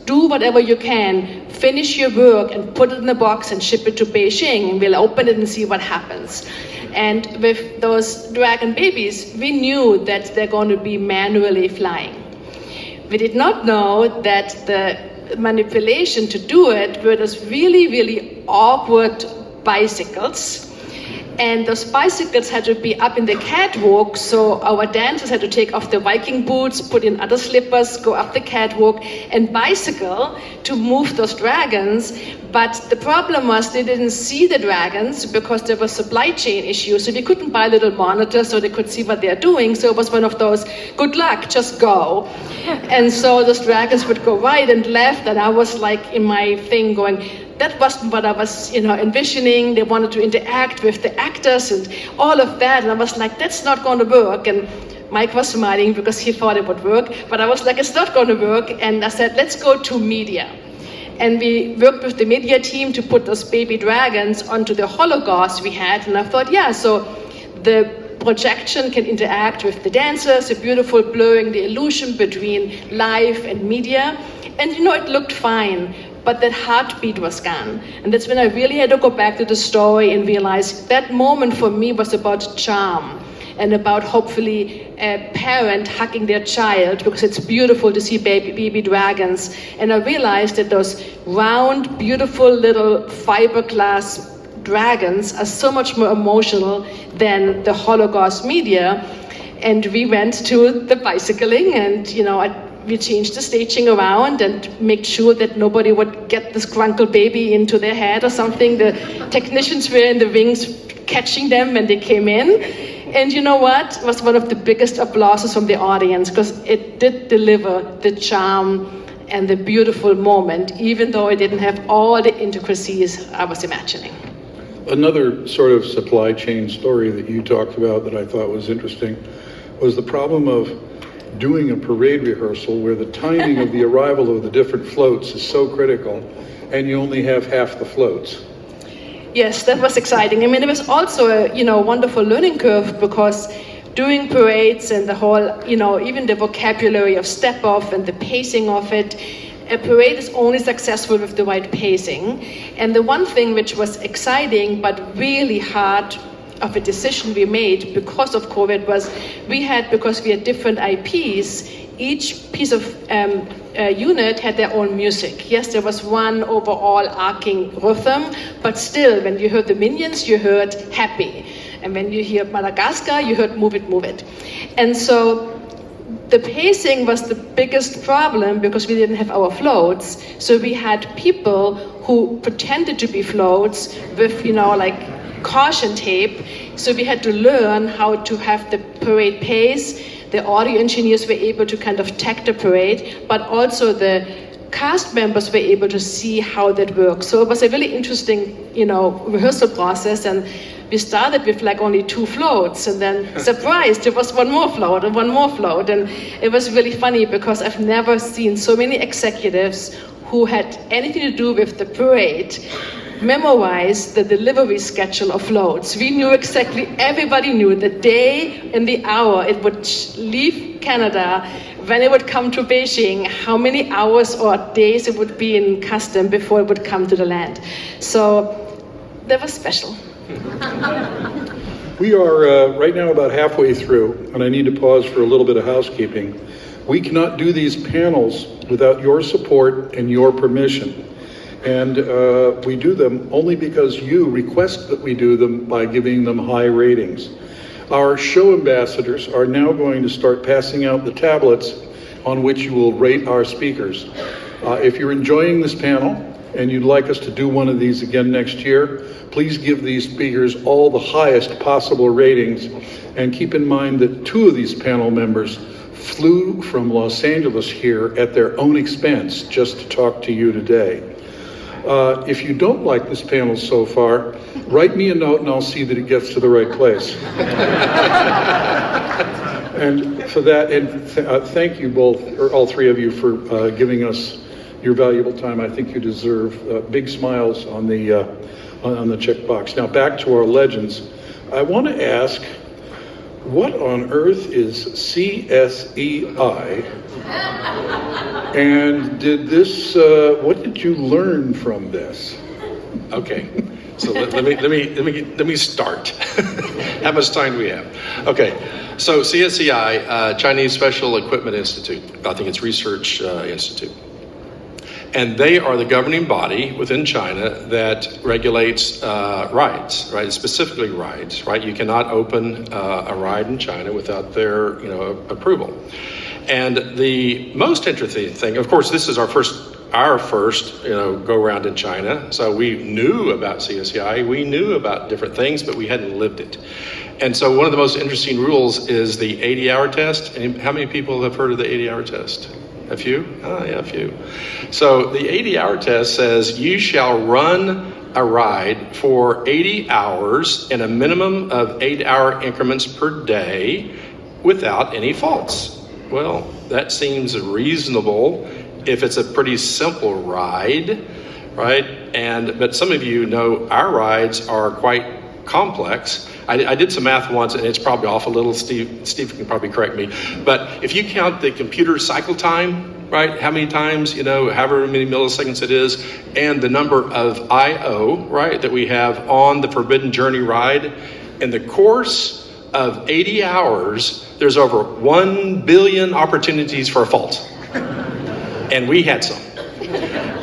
do whatever you can, finish your work and put it in a box and ship it to Beijing, and we'll open it and see what happens. And with those dragon babies, we knew that they're going to be manually flying. We did not know that the manipulation to do it were those really, really awkward bicycles. And those bicycles had to be up in the catwalk, so our dancers had to take off their Viking boots, put in other slippers, go up the catwalk and bicycle to move those dragons. But the problem was they didn't see the dragons because there were supply chain issues, so they couldn't buy little monitors so they could see what they're doing. So it was one of those, good luck, just go. And so those dragons would go right and left, and I was like in my thing going, that wasn't what I was, envisioning. They wanted to interact with the actors and all of that. And I was like, that's not going to work. And Mike was smiling because he thought it would work. But I was like, it's not going to work. And I said, let's go to media. And we worked with the media team to put those baby dragons onto the hologauss we had. And I thought, yeah, so the projection can interact with the dancers, a beautiful blurring the illusion between live and media. And it looked fine. But that heartbeat was gone. And that's when I really had to go back to the story and realize that moment for me was about charm and about hopefully a parent hugging their child, because it's beautiful to see baby dragons. And I realized that those round, beautiful little fiberglass dragons are so much more emotional than the hologauss media. And we went to the bicycling, and we changed the staging around and made sure that nobody would get this grunkle baby into their head or something. The technicians were in the wings catching them when they came in. And you know what? It was one of the biggest applauses from the audience, because it did deliver the charm and the beautiful moment, even though it didn't have all the intricacies I was imagining. Another sort of supply chain story that you talked about that I thought was interesting was the problem of doing a parade rehearsal where the timing of the arrival of the different floats is so critical, and you only have half the floats. Yes, that was exciting. I mean, it was also a wonderful learning curve, because doing parades and the whole, even the vocabulary of step off and the pacing of it, a parade is only successful with the right pacing. And the one thing which was exciting but really hard of a decision we made because of COVID was because we had different IPs, each piece of unit had their own music. Yes, there was one overall arcing rhythm, but still, when you heard the Minions, you heard Happy. And when you hear Madagascar, you heard Move It, Move It. And so the pacing was the biggest problem because we didn't have our floats. So we had people who pretended to be floats with, like caution tape. So we had to learn how to have the parade pace. The audio engineers were able to kind of tag the parade, but also the cast members were able to see how that works. So it was a really interesting, rehearsal process. And we started with like only 2 floats, and then surprise, there was one more float and one more float. And it was really funny because I've never seen so many executives who had anything to do with the parade memorize the delivery schedule of floats. We knew exactly, everybody knew the day and the hour it would leave Canada, when it would come to Beijing, how many hours or days it would be in custom before it would come to the land. So that was special. We are right now about halfway through, and I need to pause for a little bit of housekeeping. We cannot do these panels without your support and your permission. And we do them only because you request that we do them by giving them high ratings. Our show ambassadors are now going to start passing out the tablets on which you will rate our speakers. If you're enjoying this panel and you'd like us to do one of these again next year, please give these speakers all the highest possible ratings. And keep in mind that 2 of these panel members flew from Los Angeles here at their own expense just to talk to you today. If you don't like this panel so far, write me a note and I'll see that it gets to the right place. And for that, thank you both, or all 3 of you, for giving us your valuable time. I think you deserve big smiles on the checkbox. Now back to our legends. I want to ask, what on earth is CSEI? And what did you learn from this? Okay, so let me start. How much time do we have? Okay, so CSEI, Chinese Special Equipment Institute. I think it's Research Institute. And they are the governing body within China that regulates rides, right? Specifically rides, right? You cannot open a ride in China without their, approval. And the most interesting thing, of course, this is our first go around in China. So we knew about CSEI, we knew about different things, but we hadn't lived it. And so one of the most interesting rules is the 80-hour test. And how many people have heard of the 80-hour test? A few? Oh, yeah, a few. So the 80-hour test says you shall run a ride for 80 hours in a minimum of 8-hour increments per day without any faults. Well, that seems reasonable if it's a pretty simple ride, right? But some of you know our rides are quite complex. I did some math once, and it's probably off a little. Steve can probably correct me. But if you count the computer cycle time, right, how many times, however many milliseconds it is, and the number of I/O, right, that we have on the Forbidden Journey ride, in the course of 80 hours, there's over 1 billion opportunities for a fault. And we had some.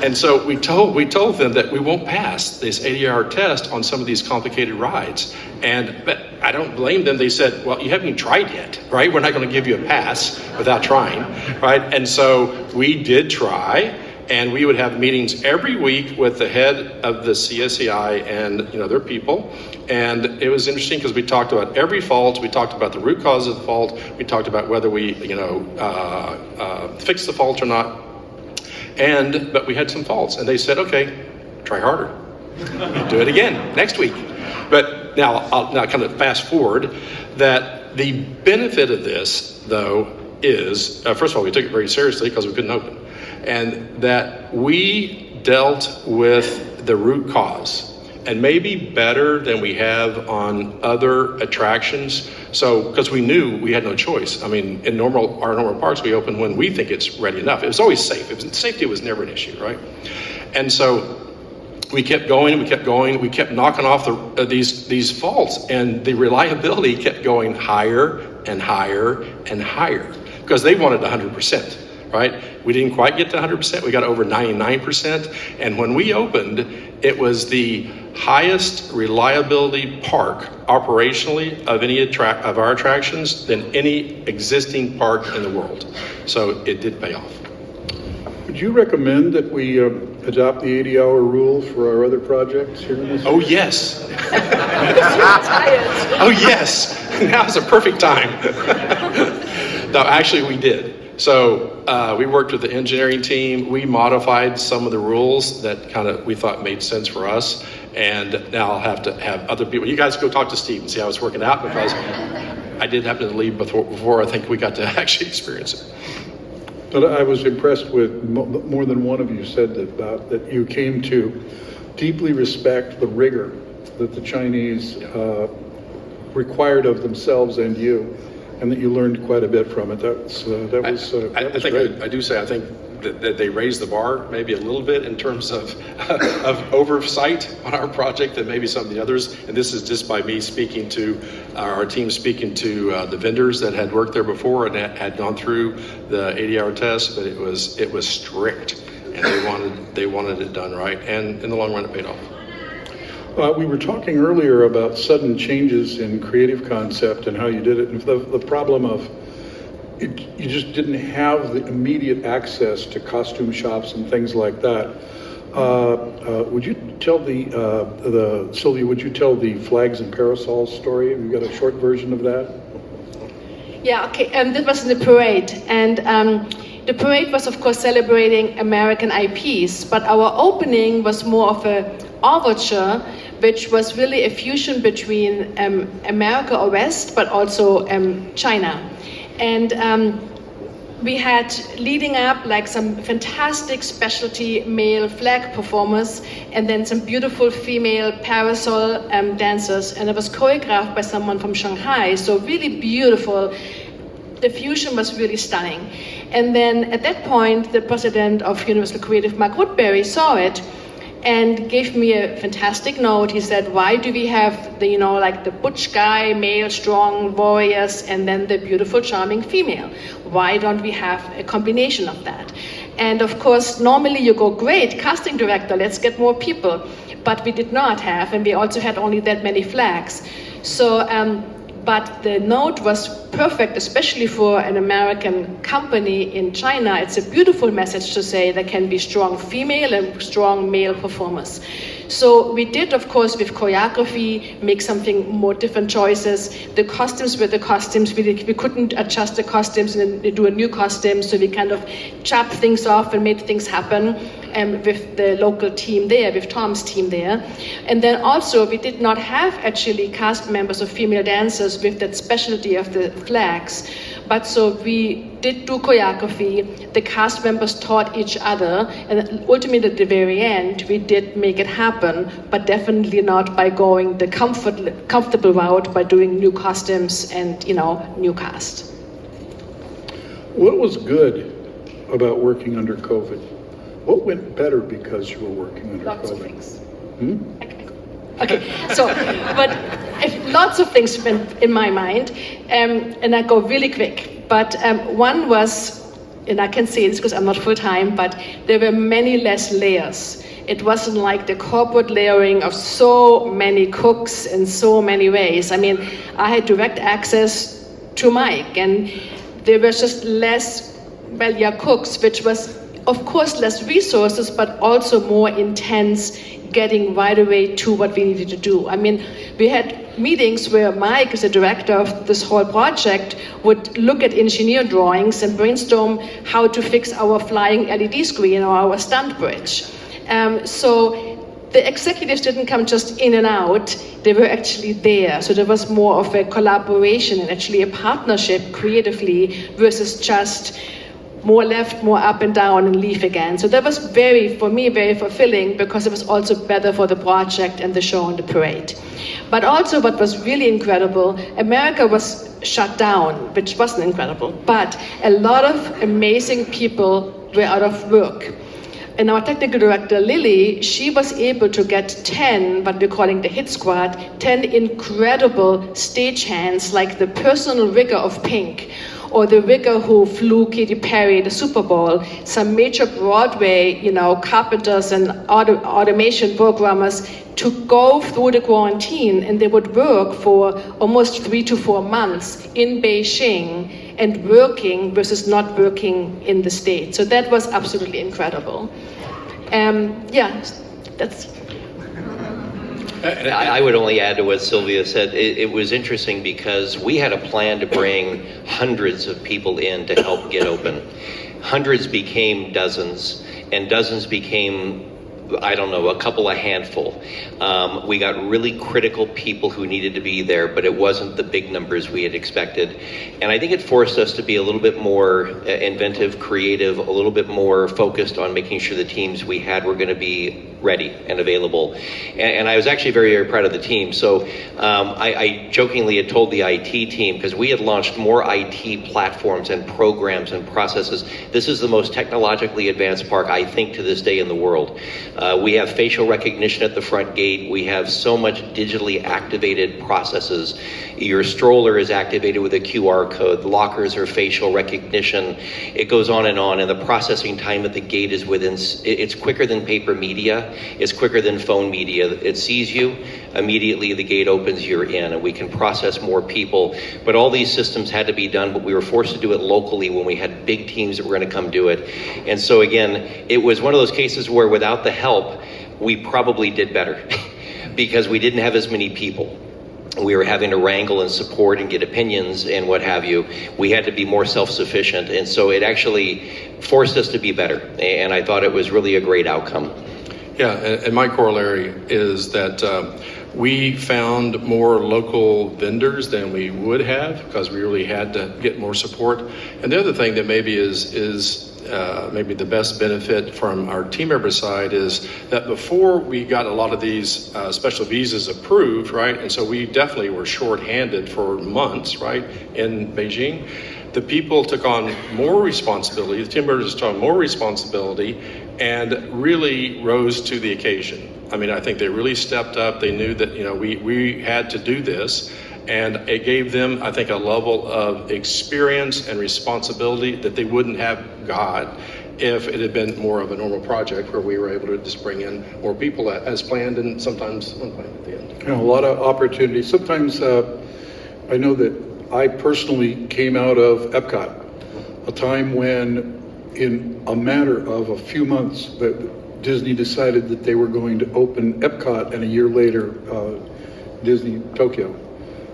And so we told them that we won't pass this 80-hour test on some of these complicated rides. But I don't blame them. They said, well, you haven't even tried yet, right? We're not going to give you a pass without trying, right? And so we did try, and we would have meetings every week with the head of the CSEI and their people. And it was interesting because we talked about every fault. We talked about the root cause of the fault. We talked about whether we fix the fault or not. But we had some faults, and they said, okay, try harder. Do it again next week. But now I'll kind of fast forward that the benefit of this, though, is, first of all, we took it very seriously because we couldn't open. And that we dealt with the root cause, and maybe better than we have on other attractions. So, because we knew we had no choice. I mean, in our normal parks, we open when we think it's ready enough. It was always safe. Safety was never an issue, right? And so we kept going, we kept knocking off these faults, and the reliability kept going higher and higher and higher. because they wanted 100%, right? We didn't quite get to 100%. We got over 99%. And when we opened, it was the highest reliability park operationally of any of our attractions than any existing park in the world. So it did pay off. Would you recommend that we adopt the 80-hour rule for our other projects here in this? Oh, yes. Oh, yes. Now's a perfect time. No, actually, we did. So we worked with the engineering team. We modified some of the rules that we thought made sense for us. And now I'll have to have other people. You guys go talk to Steve and see how it's working out, because I did happen to leave before I think we got to actually experience it. But I was impressed with more than one of you said that you came to deeply respect the rigor that the Chinese required of themselves and you, and that you learned quite a bit from it. That was great. I do say I think that they raised the bar maybe a little bit in terms of oversight on our project than maybe some of the others. And this is just by me speaking to our team, speaking to the vendors that had worked there before and had gone through the 80-hour test. But it was strict, and they wanted it done right. And in the long run, it paid off. We were talking earlier about sudden changes in creative concept and how you did it, and the problem of you just didn't have the immediate access to costume shops and things like that. Would you tell Sylvia, would you tell the flags and parasols story? Have you got a short version of that? Yeah, okay. That was in the parade, and the parade was, of course, celebrating American IPs, but our opening was more of a overture, which was really a fusion between America or West, but also China. And we had, leading up, like some fantastic specialty male flag performers, and then some beautiful female parasol dancers, and it was choreographed by someone from Shanghai, so really beautiful. The fusion was really stunning. And then at that point, the president of Universal Creative, Mark Woodbury, saw it and gave me a fantastic note. He said, why do we have the, like the butch guy, male, strong warriors, and then the beautiful, charming female? Why don't we have a combination of that? And of course, normally you go, great, casting director, let's get more people. But we did not have, and we also had only that many flags. So, but the note was perfect, especially for an American company in China. It's a beautiful message to say there can be strong female and strong male performers. So we did, of course, with choreography, make something more different choices. The costumes were the costumes. We couldn't adjust the costumes and then do a new costume, so we kind of chopped things off and made things happen with the local team there, with Tom's team there. And then also, we did not have actually cast members of female dancers with that specialty of the flags. But so we did do choreography, the cast members taught each other, and ultimately at the very end, we did make it happen, but definitely not by going the comfortable route by doing new costumes and, new cast. What was good about working under COVID? What went better because you were working under Lots COVID? of things. Okay, so, but lots of things went in my mind, and I go really quick. But one was, and I can say this because I'm not full-time, but there were many less layers. It wasn't like the corporate layering of so many cooks in so many ways. I mean, I had direct access to Mike, and there was just less, cooks, which was, of course, less resources, but also more intense getting right away to what we needed to do. I mean, we had meetings where Mike, as the director of this whole project, would look at engineer drawings and brainstorm how to fix our flying LED screen or our stunt bridge. So the executives didn't come just in and out, they were actually there. So there was more of a collaboration and actually a partnership creatively versus just more left, more up and down and leave again. So that was for me, very fulfilling because it was also better for the project and the show and the parade. But also what was really incredible, America was shut down, which wasn't incredible, but a lot of amazing people were out of work. And our technical director, Lily, she was able to get 10, what we're calling the hit squad, 10 incredible stagehands, like the personal rigor of Pink, or the rigger who flew Katy Perry the Super Bowl, some major Broadway, carpenters and automation programmers to go through the quarantine, and they would work for almost 3 to 4 months in Beijing and working versus not working in the States. So that was absolutely incredible. That's. I would only add to what Sylvia said. It was interesting because we had a plan to bring hundreds of people in to help get open. Hundreds became dozens, and dozens became, I don't know, a handful. We got really critical people who needed to be there, but it wasn't the big numbers we had expected. And I think it forced us to be a little bit more inventive, creative, a little bit more focused on making sure the teams we had were going to be ready and available. And I was actually very, very proud of the team. So I jokingly had told the IT team, because we had launched more IT platforms and programs and processes. This is the most technologically advanced park, I think, to this day in the world. We have facial recognition at the front gate. We have so much digitally activated processes. Your stroller is activated with a QR code. The lockers are facial recognition. It goes on, and the processing time at the gate is it's quicker than paper media. It's quicker than phone media. It sees you, immediately the gate opens, you're in, and we can process more people. But all these systems had to be done, but we were forced to do it locally when we had big teams that were going to come do it. And so again, it was one of those cases where without the help, we probably did better because we didn't have as many people. We were having to wrangle and support and get opinions and what have you. We had to be more self-sufficient, and so it actually forced us to be better. And I thought it was really a great outcome. Yeah, and my corollary is that we found more local vendors than we would have because we really had to get more support. And the other thing that maybe is maybe the best benefit from our team member side is that before we got a lot of these special visas approved, right? And so we definitely were shorthanded for months, right, in Beijing. The people took on more responsibility, the team members took on more responsibility and really rose to the occasion. I mean, I think they really stepped up. They knew that, we had to do this. And it gave them, I think, a level of experience and responsibility that they wouldn't have got if it had been more of a normal project where we were able to just bring in more people as planned and sometimes unplanned at the end. A lot of opportunities. Sometimes I know that I personally came out of Epcot, a time when in a matter of a few months that Disney decided that they were going to open Epcot, and a year later Disney Tokyo.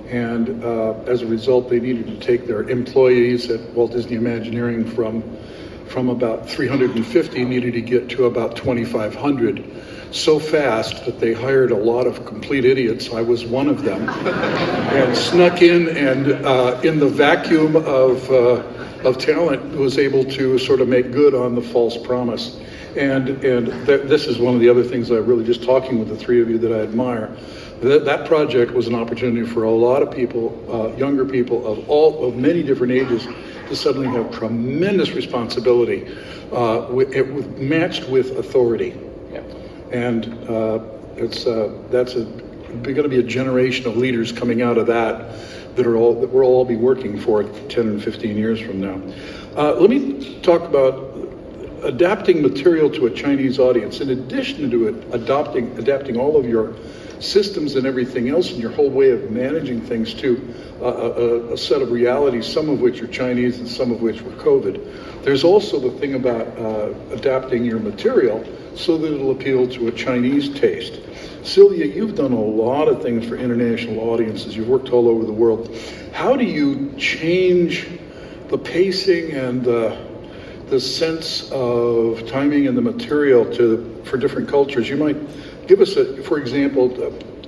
And as a result, they needed to take their employees at Walt Disney Imagineering from about 350, needed to get to about 2,500 so fast that they hired a lot of complete idiots. I was one of them, and snuck in, and in the vacuum of talent was able to sort of make good on the false promise. And this is one of the other things I really, just talking with the three of you, that I admire. That project was an opportunity for a lot of people, younger people of many different ages, to suddenly have tremendous responsibility, matched with authority. Yeah. And that's going to be a generation of leaders coming out of that we'll all be working for 10 and 15 years from now. Let me talk about adapting material to a Chinese audience. In addition to it, adapting all of your systems and everything else, and your whole way of managing things to a set of realities, some of which are Chinese and some of which were COVID. There's also the thing about adapting your material so that it'll appeal to a Chinese taste. Sylvia, you've done a lot of things for international audiences. You've worked all over the world. How do you change the pacing and the sense of timing and the material for different cultures? You might give us, for example,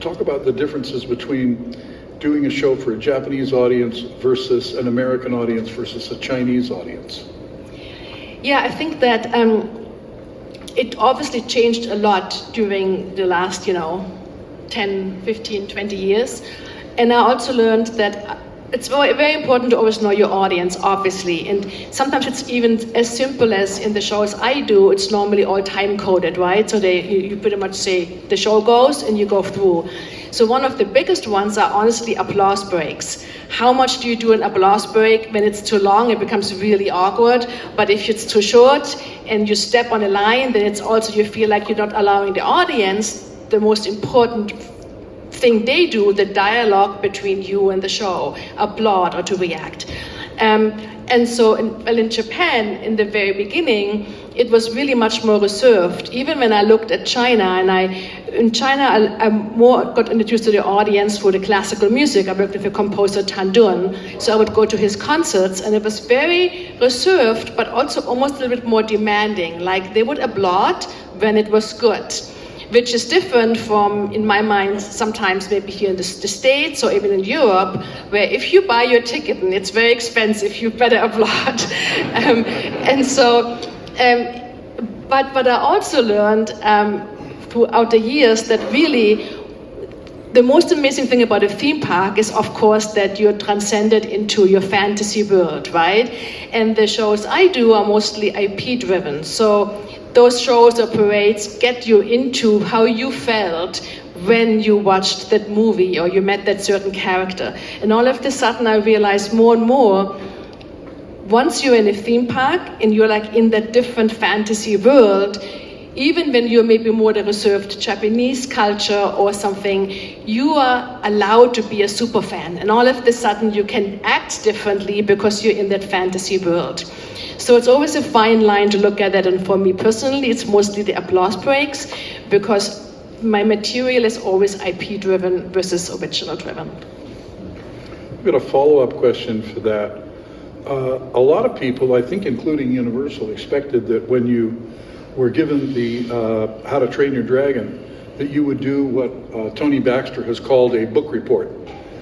talk about the differences between doing a show for a Japanese audience versus an American audience versus a Chinese audience. Yeah, I think that it obviously changed a lot during the last, 10, 15, 20 years. And I also learned that it's very, very important to always know your audience, obviously. And sometimes it's even as simple as in the shows I do, it's normally all time coded, right? So you pretty much say the show goes and you go through. So one of the biggest ones are honestly applause breaks. How much do you do an applause break? When it's too long, it becomes really awkward. But if it's too short and you step on a line, then it's also, you feel like you're not allowing the audience the most important thing they do, the dialogue between you and the show, applaud or to react. And so in Japan, in the very beginning, it was really much more reserved. Even when I looked at China, in China, I more got introduced to the audience for the classical music. I worked with a composer, Tan Dun, so I would go to his concerts, and it was very reserved, but also almost a little bit more demanding. Like, they would applaud when it was good, which is different from, in my mind, sometimes maybe here in the States or even in Europe, where if you buy your ticket and it's very expensive, you better applaud. But what I also learned throughout the years, that really the most amazing thing about a theme park is, of course, that you're transcended into your fantasy world, right? And the shows I do are mostly IP driven. So those shows or parades get you into how you felt when you watched that movie or you met that certain character. And all of a sudden I realized more and more, once you're in a theme park and you're like in that different fantasy world, even when you're maybe more the reserved Japanese culture or something, you are allowed to be a super fan. And all of a sudden you can act differently because you're in that fantasy world. So it's always a fine line to look at that. And for me personally, it's mostly the applause breaks, because my material is always IP driven versus original driven. I've got a follow-up question for that. A lot of people, I think including Universal, expected that when you were given the How to Train Your Dragon, that you would do what Tony Baxter has called a book report,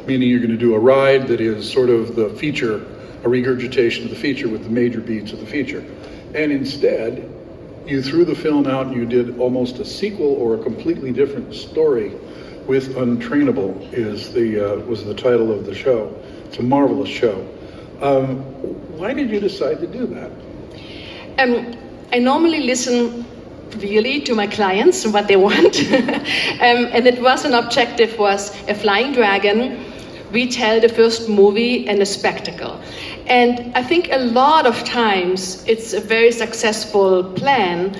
meaning you're going to do a ride that is sort of the feature, a regurgitation of the feature with the major beats of the feature. And instead, you threw the film out and you did almost a sequel or a completely different story with Untrainable was the title of the show. It's a marvelous show. Why did you decide to do that? I normally listen really to my clients and what they want. And it was an objective was a flying dragon, retell the first movie and a spectacle. And I think a lot of times it's a very successful plan.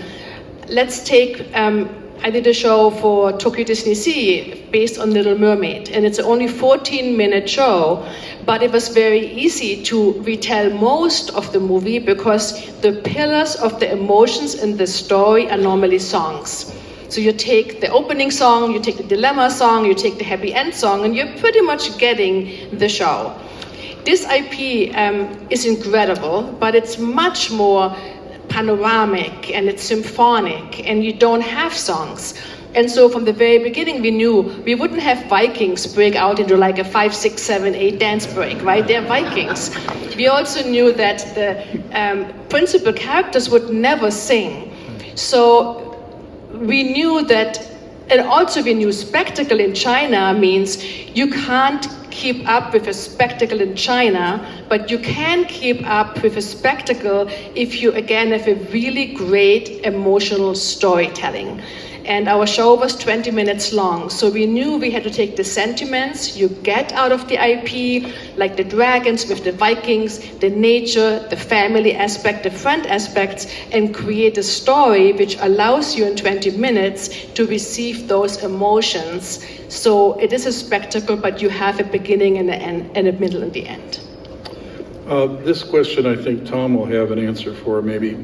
Let's take, I did a show for Tokyo Disney Sea based on Little Mermaid, and it's only 14-minute show, but it was very easy to retell most of the movie because the pillars of the emotions in the story are normally songs. So you take the opening song, you take the dilemma song, you take the happy end song, and you're pretty much getting the show. This IP is incredible, but it's much more panoramic and it's symphonic and you don't have songs. And so from the very beginning we knew we wouldn't have Vikings break out into like a 5, 6, 7, 8 dance break, right? They're Vikings. We also knew that the principal characters would never sing. So we knew that, and also we knew spectacle in China means you can't keep up with a spectacle in China, but you can keep up with a spectacle if you again have a really great emotional storytelling. And our show was 20 minutes long, so we knew we had to take the sentiments you get out of the IP, like the dragons with the Vikings, the nature, the family aspect, the friend aspects, and create a story which allows you in 20 minutes to receive those emotions. So it is a spectacle, but you have a beginning and an end, and a middle and the end. This question I think Tom will have an answer for maybe.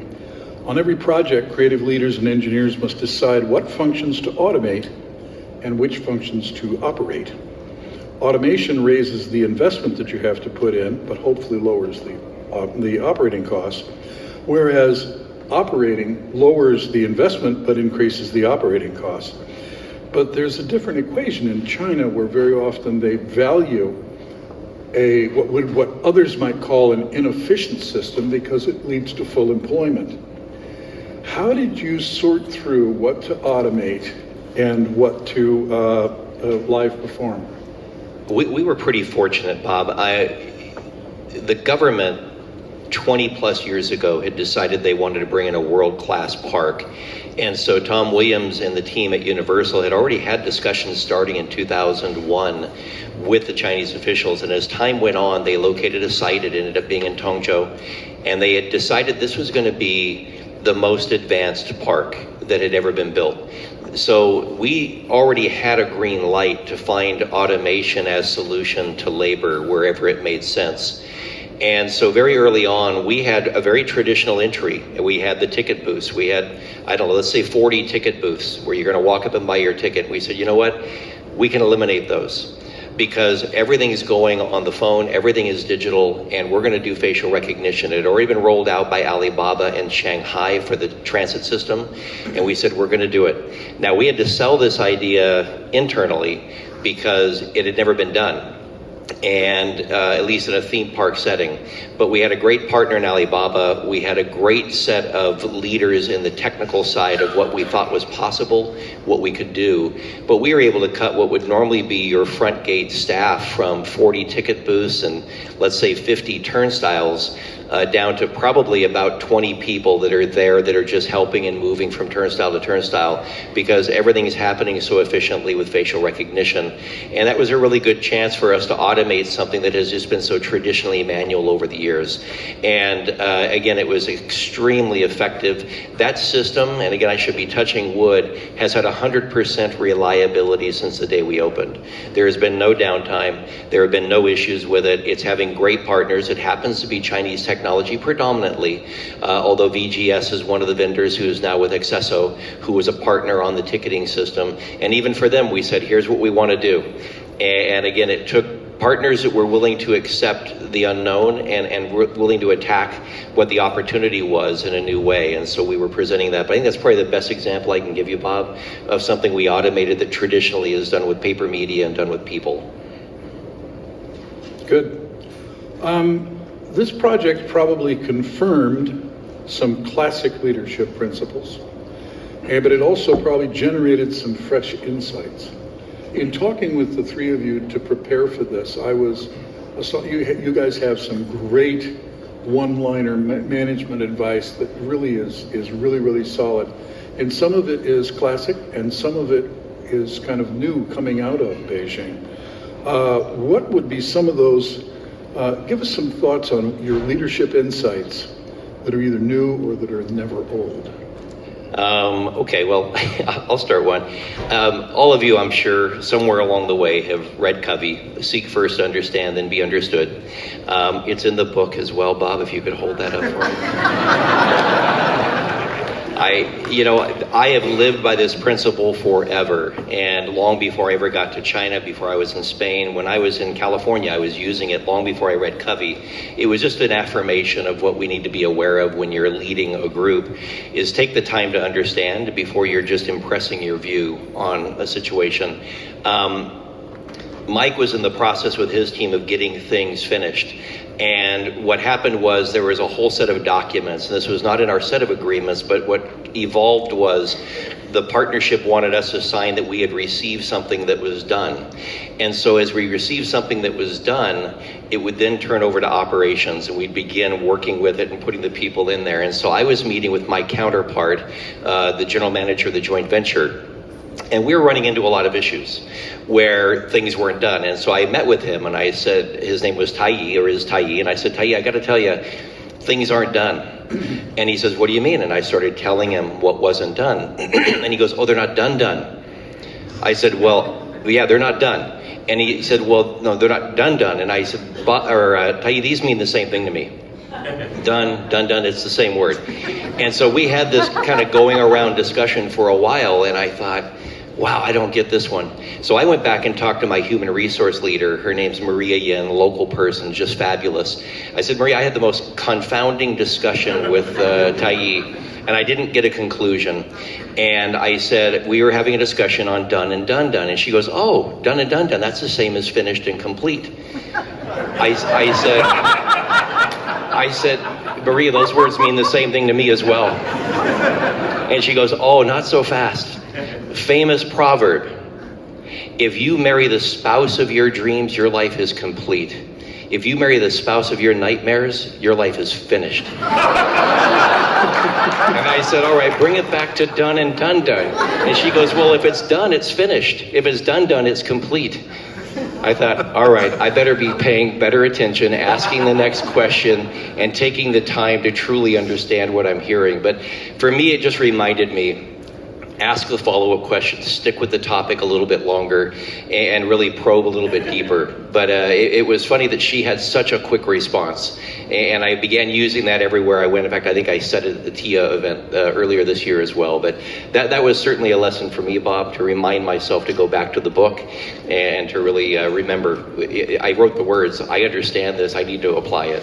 On every project, creative leaders and engineers must decide what functions to automate and which functions to operate. Automation raises the investment that you have to put in, but hopefully lowers the operating costs, whereas operating lowers the investment but increases the operating costs. But there's a different equation in China where very often they value what others might call an inefficient system because it leads to full employment. How did you sort through what to automate and what to live perform? We were pretty fortunate, Bob. The government 20 plus years ago had decided they wanted to bring in a world-class park. And so Tom Williams and the team at Universal had already had discussions starting in 2001 with the Chinese officials. And as time went on, they located a site. It ended up being in Tongzhou. And they had decided this was going to be the most advanced park that had ever been built. So we already had a green light to find automation as solution to labor wherever it made sense. And so very early on, we had a very traditional entry. We had the ticket booths. We had, I don't know, let's say 40 ticket booths where you're going to walk up and buy your ticket. We said, you know what? We can eliminate those because everything is going on the phone, everything is digital, and we're going to do facial recognition. It had already been rolled out by Alibaba in Shanghai for the transit system, and we said, we're going to do it. Now, we had to sell this idea internally because it had never been done. And at least in a theme park setting. But we had a great partner in Alibaba. We had a great set of leaders in the technical side of what we thought was possible, what we could do. But we were able to cut what would normally be your front gate staff from 40 ticket booths and let's say 50 turnstiles down to probably about 20 people that are there that are just helping and moving from turnstile to turnstile because everything is happening so efficiently with facial recognition. And that was a really good chance for us to automate something that has just been so traditionally manual over the years. And again, it was extremely effective. That system, and again, I should be touching wood, has had 100% reliability since the day we opened. There has been no downtime. There have been no issues with it. It's having great partners. It happens to be Chinese technology predominantly, although VGS is one of the vendors who is now with Accesso, who was a partner on the ticketing system. And even for them, we said, here's what we want to do. And again, it took partners that were willing to accept the unknown and were willing to attack what the opportunity was in a new way. And so we were presenting that. But I think that's probably the best example I can give you, Bob, of something we automated that traditionally is done with paper media and done with people. Good. This project probably confirmed some classic leadership principles, but it also probably generated some fresh insights. In talking with the three of you to prepare for this, I saw you guys have some great one-liner management advice that really is really solid. And some of it is classic, and some of it is kind of new coming out of Beijing. What would be some of those? Give us some thoughts on your leadership insights that are either new or that are never old. Okay, well, I'll start one. All of you, I'm sure, somewhere along the way have read Covey, Seek First, Understand, Then Be Understood. It's in the book as well, Bob, if you could hold that up for me. I have lived by this principle forever, and long before I ever got to China, before I was in Spain, when I was in California, I was using it long before I read Covey. It was just an affirmation of what we need to be aware of when you're leading a group, is take the time to understand before you're just impressing your view on a situation. Mike was in the process with his team of getting things finished. And what happened was there was a whole set of documents, and this was not in our set of agreements, but what evolved was the partnership wanted us to sign that we had received something that was done. And so as we received something that was done, it would then turn over to operations, and we'd begin working with it and putting the people in there. And so I was meeting with my counterpart, the general manager of the joint venture, and we were running into a lot of issues where things weren't done. And so I met with him, and I said, his name was Tai, or is Tai, and I said, Tai, I got to tell you, things aren't done. And he says, what do you mean? And I started telling him what wasn't done. And he goes, oh, they're not done. I said, well, yeah, they're not done. And he said, well, no, they're not done. And I said, Tai, these mean the same thing to me. Done, it's the same word. And so we had this kind of going around discussion for a while, and I thought, wow, I don't get this one. So I went back and talked to my human resource leader. Her name's Maria Yin, local person, just fabulous. I said, Maria, I had the most confounding discussion with Tai, and I didn't get a conclusion. And I said, we were having a discussion on done. And she goes, oh, done, that's the same as finished and complete. I said, Maria, those words mean the same thing to me as well. And she goes, oh, not so fast. Famous proverb, if you marry the spouse of your dreams, your life is complete. If you marry the spouse of your nightmares, your life is finished. And I said, all right, bring it back to done and done done. And she goes, well, if it's done, it's finished. If it's done done, it's complete. I thought, all right, I better be paying better attention, asking the next question, and taking the time to truly understand what I'm hearing. But for me, it just reminded me, ask the follow-up questions, stick with the topic a little bit longer, and really probe a little bit deeper. But it was funny that she had such a quick response, and I began using that everywhere I went. In fact, I think I said it at the TIA event earlier this year as well. But that was certainly a lesson for me, Bob, to remind myself to go back to the book and to really remember. I wrote the words, I understand this, I need to apply it.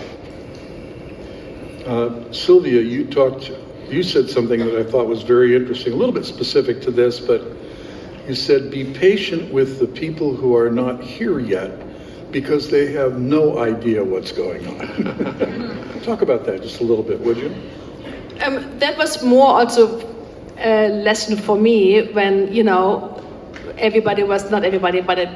Sylvia, you said something that I thought was very interesting, a little bit specific to this, but you said, be patient with the people who are not here yet because they have no idea what's going on. Talk about that just a little bit, would you? That was more also a lesson for me when, not everybody, but a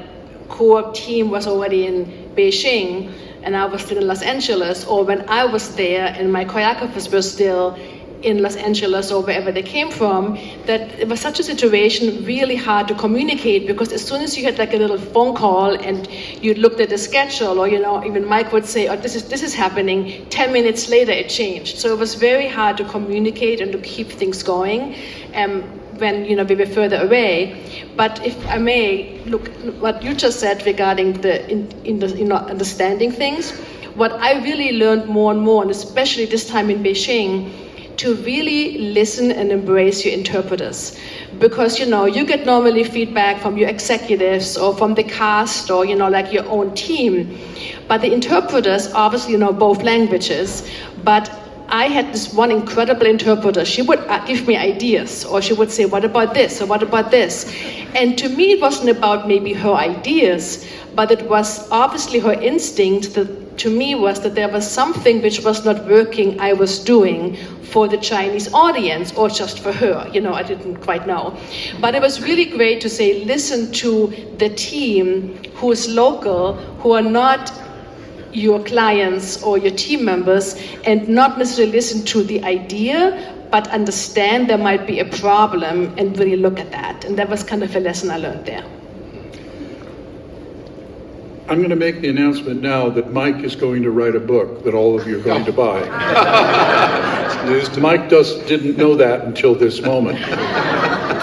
core team was already in Beijing and I was still in Los Angeles, or when I was there and my choreographers were still in Los Angeles or wherever they came from, that it was such a situation really hard to communicate, because as soon as you had like a little phone call and you looked at the schedule, or even Mike would say, oh, this is happening, 10 minutes later it changed. So it was very hard to communicate and to keep things going when we were further away. But if I may, look what you just said regarding understanding things. What I really learned more and more, and especially this time in Beijing, to really listen and embrace your interpreters. Because, you get normally feedback from your executives or from the cast or, like your own team. But the interpreters obviously know both languages. But I had this one incredible interpreter. She would give me ideas, or she would say, what about this, or what about this? And to me, it wasn't about maybe her ideas, but it was obviously her instinct that to me was that there was something which was not working I was doing for the Chinese audience, or just for her, I didn't quite know. But it was really great to say, listen to the team who is local, who are not your clients or your team members, and not necessarily listen to the idea, but understand there might be a problem and really look at that. And that was kind of a lesson I learned there. I'm going to make the announcement now that Mike is going to write a book that all of you are going to buy. Mike didn't know that until this moment.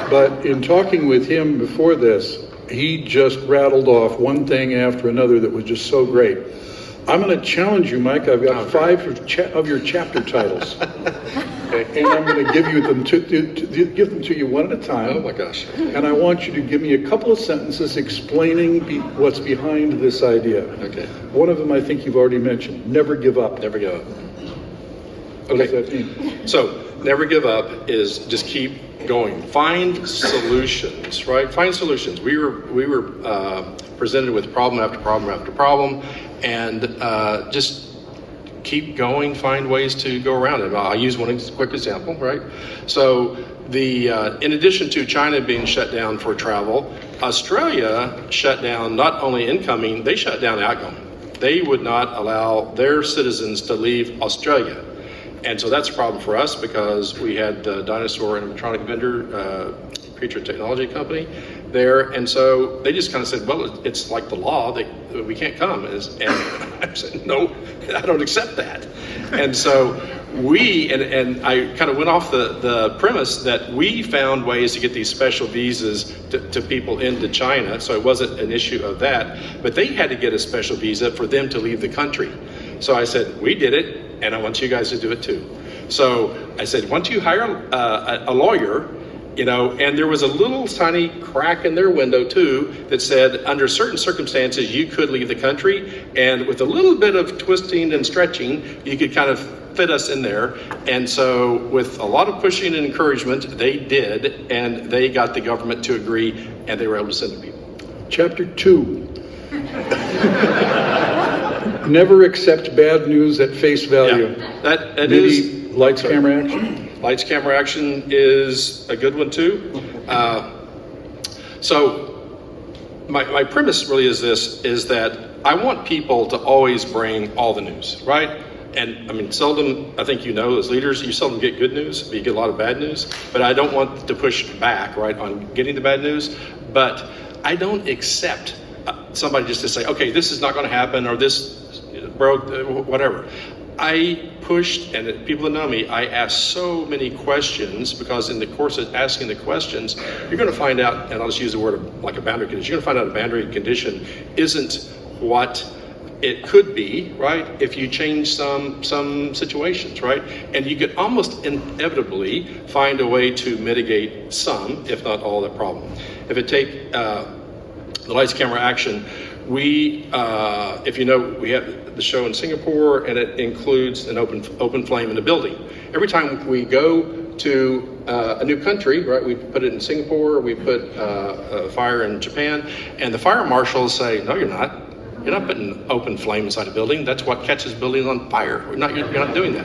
But in talking with him before this, he just rattled off one thing after another that was just so great. I'm going to challenge you, Mike. I've got 5 of your chapter titles. And I'm going to give you them give them to you one at a time. Oh my gosh. And I want you to give me a couple of sentences explaining what's behind this idea. Okay. One of them I think you've already mentioned, never give up. Never give up. What does that mean? So, never give up is just keep going. Find solutions, right? Find solutions. We were presented with problem after problem after problem, and just keep going, find ways to go around it. I'll use one quick example, right? So in addition to China being shut down for travel, Australia shut down not only incoming, they shut down outgoing. They would not allow their citizens to leave Australia. And so that's a problem for us, because we had the dinosaur animatronic vendor, creature technology company there, and so they just kind of said, well, it's like the law that we can't come. And I said, no, I don't accept that. And so and I kind of went off the premise that we found ways to get these special visas to people into China, so it wasn't an issue of that, but they had to get a special visa for them to leave the country. So I said, we did it, and I want you guys to do it too. So I said, once you hire a lawyer, and there was a little tiny crack in their window too that said under certain circumstances you could leave the country, and with a little bit of twisting and stretching you could kind of fit us in there. And so with a lot of pushing and encouragement, they did, and they got the government to agree, and they were able to send the people. Chapter 2. Never accept bad news at face value. Yeah, that Maybe is lights, camera, action. Lights, camera, action is a good one too. So my premise really is this, is that I want people to always bring all the news, right? And I mean, seldom, I think as leaders, you seldom get good news, but you get a lot of bad news. But I don't want to push back, right, on getting the bad news. But I don't accept somebody just to say, okay, this is not going to happen, or this broke, whatever. I pushed, and people that know me, I ask so many questions, because in the course of asking the questions, you're going to find out, and I'll just use the word like a boundary condition, you're going to find out a boundary condition isn't what it could be, right, if you change some situations, right? And you could almost inevitably find a way to mitigate some, if not all, the problem. If it take the lights, camera, action, we, if you know, we have the show in Singapore, and it includes an open flame in the building. Every time we go to a new country, right, we put it in Singapore, we put a fire in Japan, and the fire marshals say, no, you're not. You're not putting open flame inside a building. That's what catches buildings on fire. You're not doing that.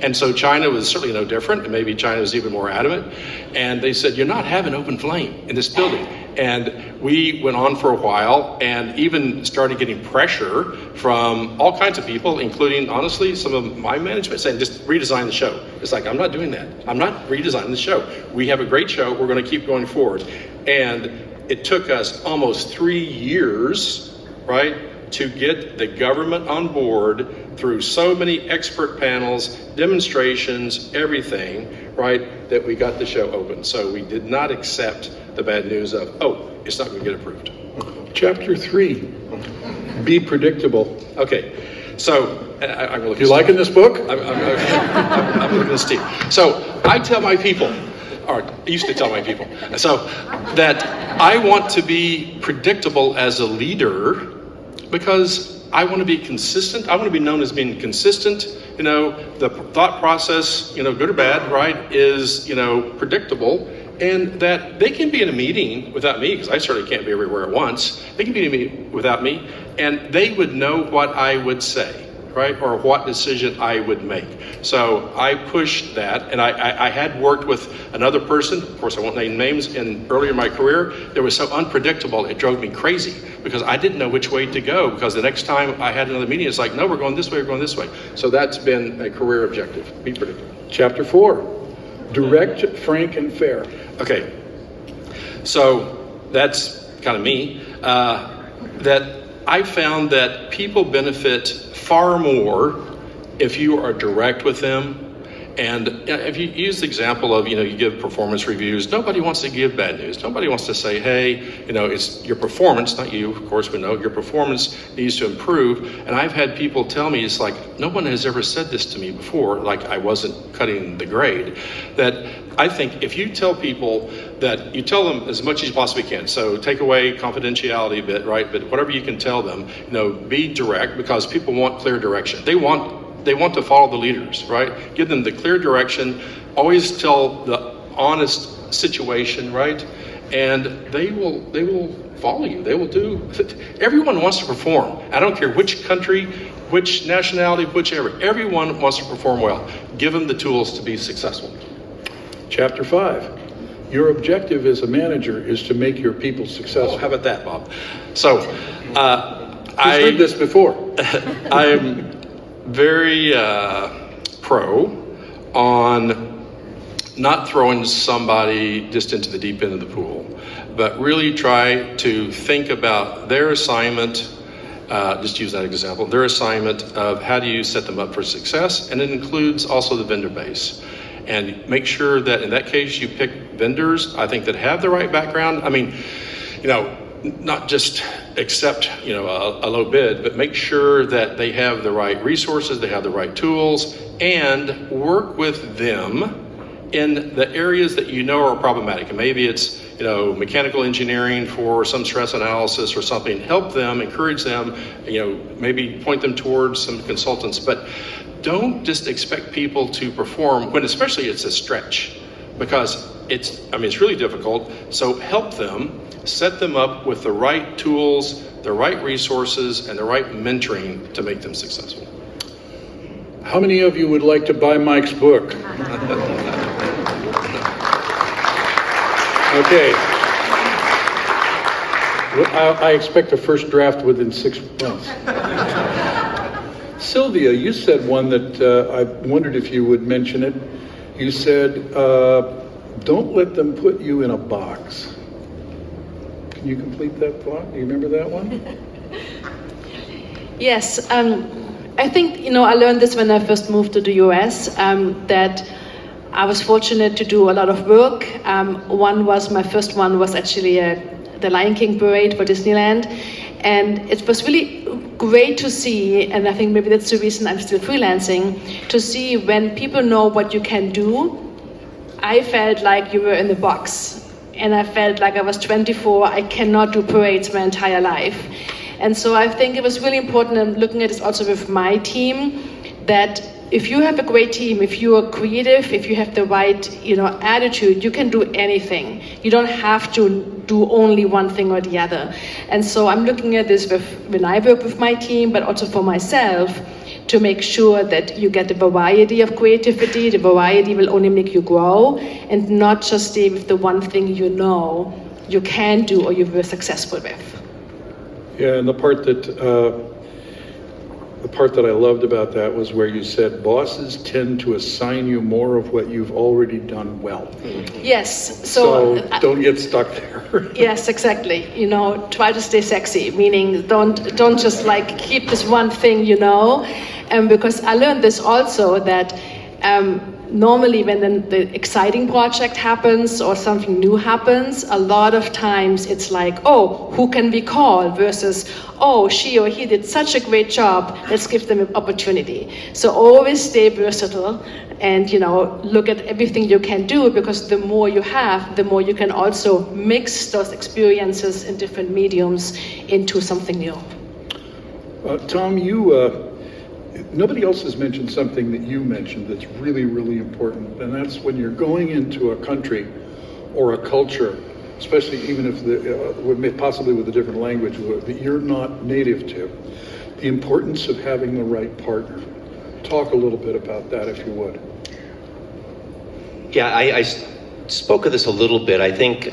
And so China was certainly no different, and maybe China was even more adamant. And they said, you're not having open flame in this building. And we went on for a while, and even started getting pressure from all kinds of people, including, honestly, some of my management, saying, just redesign the show. It's like, I'm not doing that. I'm not redesigning the show. We have a great show. We're going to keep going forward. And it took us almost 3 years, right, to get the government on board through so many expert panels, demonstrations, everything, right, that we got the show open. So we did not accept the bad news of, oh, it's not going to get approved. Chapter 3, be predictable. Okay, so I'm looking. You liking this book? I'm looking at Steve. So I tell my people, or I used to tell my people, so that I want to be predictable as a leader, because I want to be consistent. I want to be known as being consistent. The thought process, good or bad, right, is, predictable. And that they can be in a meeting without me, because I certainly can't be everywhere at once. They can be in a meeting without me, and they would know what I would say, right, or what decision I would make. So I pushed that, and I had worked with another person, of course I won't name names, earlier in my career, that was so unpredictable, it drove me crazy, because I didn't know which way to go, because the next time I had another meeting, it's like, no, we're going this way, we're going this way. So that's been a career objective, be predictable. Chapter 4, direct, frank, and fair. Okay, so that's kind of me, that I found that people benefit far more if you are direct with them. And if you use the example of, you give performance reviews, nobody wants to give bad news. Nobody wants to say, hey, it's your performance, not you, of course we know, your performance needs to improve. And I've had people tell me, it's like, no one has ever said this to me before, like I wasn't cutting the grade. That I think if you tell people that, you tell them as much as you possibly can. So take away confidentiality a bit, right? But whatever you can tell them, be direct, because people want clear direction. They want to follow the leaders, right? Give them the clear direction, always tell the honest situation, right? And they will follow you. They will do, everyone wants to perform. I don't care which country, which nationality, whichever. Everyone wants to perform well. Give them the tools to be successful. Chapter 5, your objective as a manager is to make your people successful. Oh, how about that, Bob? So, I heard this before. I'm very pro on not throwing somebody just into the deep end of the pool, but really try to think about their assignment, just use that example, their assignment of how do you set them up for success, and it includes also the vendor base. And make sure that in that case you pick vendors, I think, that have the right background. I mean, not just accept, a low bid, but make sure that they have the right resources, they have the right tools, and work with them in the areas that are problematic. And maybe it's, mechanical engineering for some stress analysis or something. Help them, encourage them, maybe point them towards some consultants. But don't just expect people to perform when, especially, it's a stretch, because it's really difficult. So help them, set them up with the right tools, the right resources, and the right mentoring to make them successful. How many of you would like to buy Mike's book? Okay. I expect a first draft within 6 months. Sylvia, you said one that I wondered if you would mention it. You said, don't let them put you in a box. Can you complete that thought? Do you remember that one? Yes, I think, I learned this when I first moved to the US, that I was fortunate to do a lot of work. My first one was actually the Lion King parade for Disneyland. And it was really great to see, and I think maybe that's the reason I'm still freelancing, to see when people know what you can do. I felt like you were in the box. And I felt like I was 24, I cannot do parades my entire life. And so I think it was really important, and looking at this also with my team, that if you have a great team, if you are creative, if you have the right, attitude, you can do anything. You don't have to do only one thing or the other. And so I'm looking at this when I work with my team, but also for myself, to make sure that you get the variety of creativity. The variety will only make you grow, and not just stay with the one thing you can do or you were successful with. Yeah, and the part that I loved about that was where you said bosses tend to assign you more of what you've already done well. Yes. So don't get stuck there. Yes, exactly. Try to stay sexy, meaning don't just keep this one thing, because I learned this also, that normally when the exciting project happens or something new happens, a lot of times it's like, oh, who can we call, versus, oh, she or he did such a great job, let's give them an opportunity. So always stay versatile and, look at everything you can do, because the more you have, the more you can also mix those experiences in different mediums into something new. Tom, nobody else has mentioned something that you mentioned that's really, really important, and that's when you're going into a country or a culture, especially even if possibly with a different language that you're not native to, the importance of having the right partner. Talk a little bit about that, if you would. Yeah, I spoke of this a little bit. I think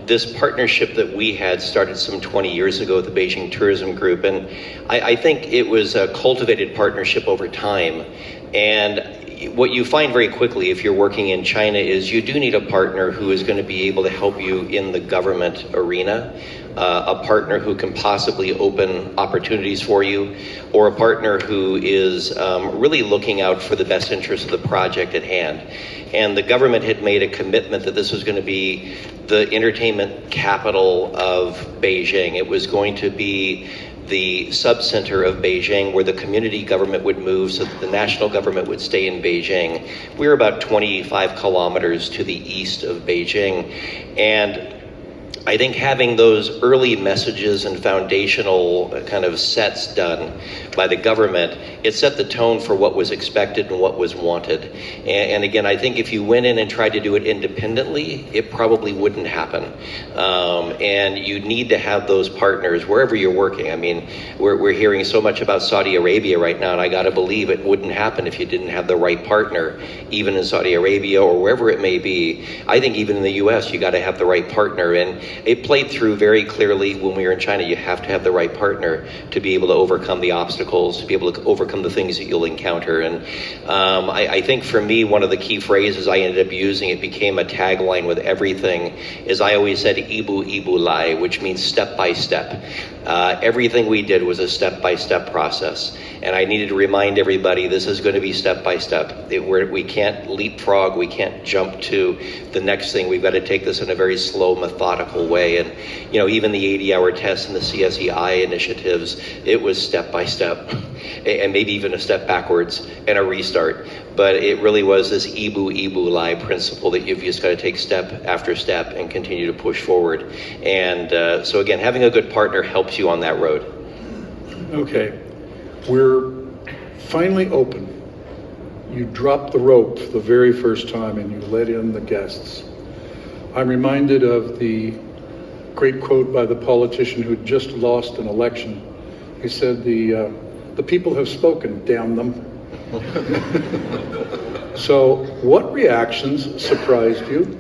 this partnership that we had started some 20 years ago with the Beijing Tourism Group, and I think it was a cultivated partnership over time. And what you find very quickly if you're working in China is you do need a partner who is going to be able to help you in the government arena, a partner who can possibly open opportunities for you, or a partner who is really looking out for the best interest of the project at hand. And the government had made a commitment that this was going to be the entertainment capital of Beijing. It was going to be the subcenter of Beijing, where the community government would move so that the national government would stay in Beijing. We were about 25 kilometers to the east of Beijing. And I think having those early messages and foundational kind of sets done by the government, it set the tone for what was expected and what was wanted. And again, I think if you went in and tried to do it independently, it probably wouldn't happen. And you need to have those partners wherever you're working. I mean, we're hearing so much about Saudi Arabia right now, and I got to believe it wouldn't happen if you didn't have the right partner, even in Saudi Arabia or wherever it may be. I think even in the US, you got to have the right partner. And it played through very clearly when we were in China. You have to have the right partner to be able to overcome the obstacles, to be able to overcome the things that you'll encounter. And I think for me, one of the key phrases I ended up using, it became a tagline with everything, is I always said Ibu Ibu Lai, which means step by step. Everything we did was a step-by-step process. And I needed to remind everybody this is going to be step-by-step. We can't leapfrog, we can't jump to the next thing. We've got to take this in a very slow, methodical way. And, even the 80-hour test and the CSEI initiatives, it was step-by-step. And maybe even a step backwards and a restart. But it really was this Ibu Ibu Lai principle that you've just got to take step after step and continue to push forward. And so again, having a good partner helps you on that road. Okay, we're finally open. You dropped the rope for the very first time and you let in the guests. I'm reminded of the great quote by the politician who just lost an election. He said, the people have spoken, damn them. So what reactions surprised you?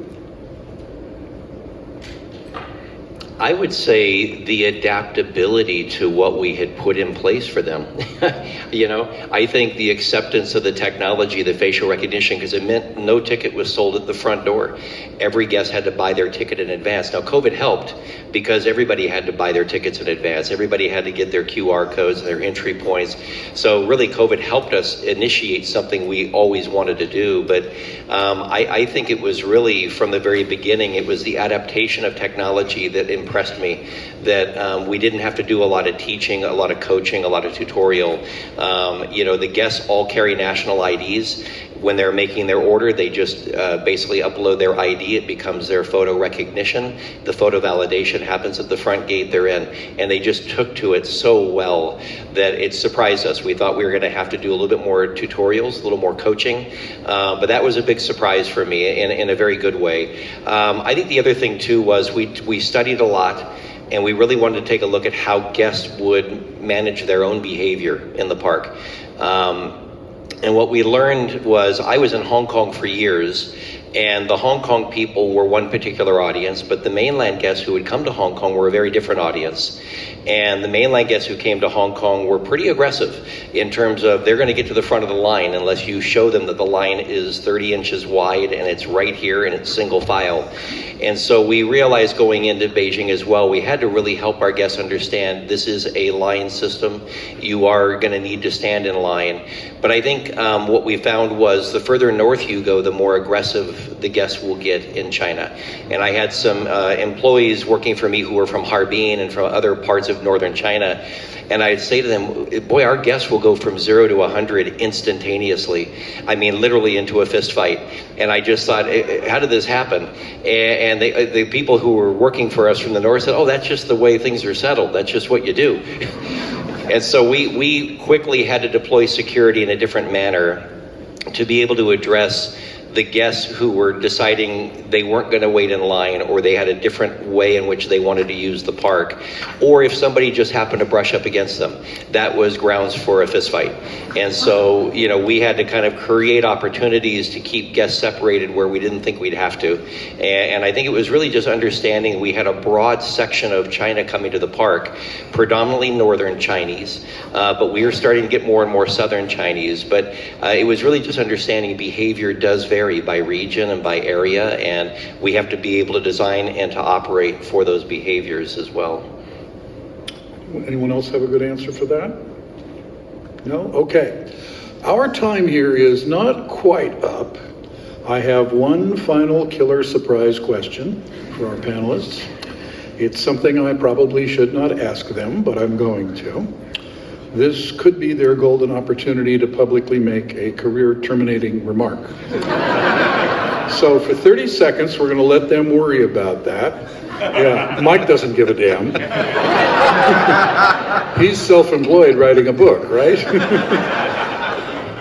I would say the adaptability to what we had put in place for them. I think the acceptance of the technology, the facial recognition, because it meant no ticket was sold at the front door. Every guest had to buy their ticket in advance. Now, COVID helped because everybody had to buy their tickets in advance. Everybody had to get their QR codes and their entry points. So really, COVID helped us initiate something we always wanted to do. But I think it was really, from the very beginning, it was the adaptation of technology that impressed me, that we didn't have to do a lot of teaching, a lot of coaching, a lot of tutorial. The guests all carry national IDs. When they're making their order, they just basically upload their ID. It becomes their photo recognition. The photo validation happens at the front gate they're in. And they just took to it so well that it surprised us. We thought we were going to have to do a little bit more tutorials, a little more coaching. But that was a big surprise for me in a very good way. I think the other thing, too, was we studied a lot. And we really wanted to take a look at how guests would manage their own behavior in the park. And what we learned was, I was in Hong Kong for years, and the Hong Kong people were one particular audience, but the mainland guests who would come to Hong Kong were a very different audience. And the mainland guests who came to Hong Kong were pretty aggressive in terms of they're going to get to the front of the line unless you show them that the line is 30 inches wide and it's right here and it's single file. And so we realized going into Beijing as well, we had to really help our guests understand this is a line system. You are going to need to stand in line. But I think what we found was the further north you go, the more aggressive the guests will get in China. And I had some employees working for me who were from Harbin and from other parts of northern China. And I'd say to them, boy, our guests will go from 0 to 100 instantaneously. I mean, literally into a fist fight. And I just thought, how did this happen? And the people who were working for us from the north said, oh, that's just the way things are settled. That's just what you do. And so we quickly had to deploy security in a different manner to be able to address the guests who were deciding they weren't going to wait in line, or they had a different way in which they wanted to use the park, or if somebody just happened to brush up against them, that was grounds for a fist fight. And so, we had to kind of create opportunities to keep guests separated where we didn't think we'd have to. And I think it was really just understanding we had a broad section of China coming to the park, predominantly northern Chinese, but we were starting to get more and more southern Chinese. But it was really just understanding behavior does vary by region and by area, and we have to be able to design and to operate for those behaviors as well. Anyone else have a good answer for that? No? Okay. Our time here is not quite up. I have one final killer surprise question for our panelists. It's something I probably should not ask them, but I'm going to. This could be their golden opportunity to publicly make a career-terminating remark. So for 30 seconds, we're going to let them worry about that. Yeah, Mike doesn't give a damn. He's self-employed writing a book, right?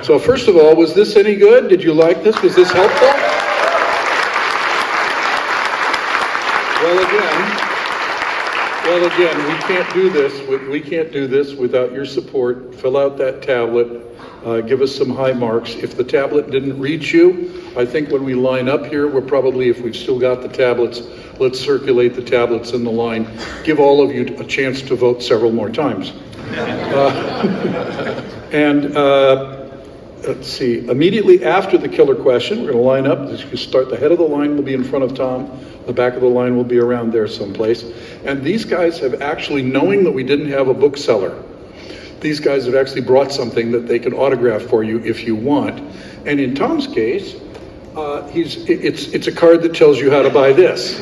So first of all, was this any good? Did you like this? Was this helpful? Well, again, we can't do this without your support. Fill out that tablet. Give us some high marks. If the tablet didn't reach you, I think when we line up here, we're probably, if we've still got the tablets, let's circulate the tablets in the line. Give all of you a chance to vote several more times. Let's see, immediately after the killer question, we're going to line up. You start, the head of the line will be in front of Tom. The back of the line will be around there someplace. And these guys have actually, knowing that we didn't have a bookseller, these guys have actually brought something that they can autograph for you if you want. And in Tom's case, it's a card that tells you how to buy this.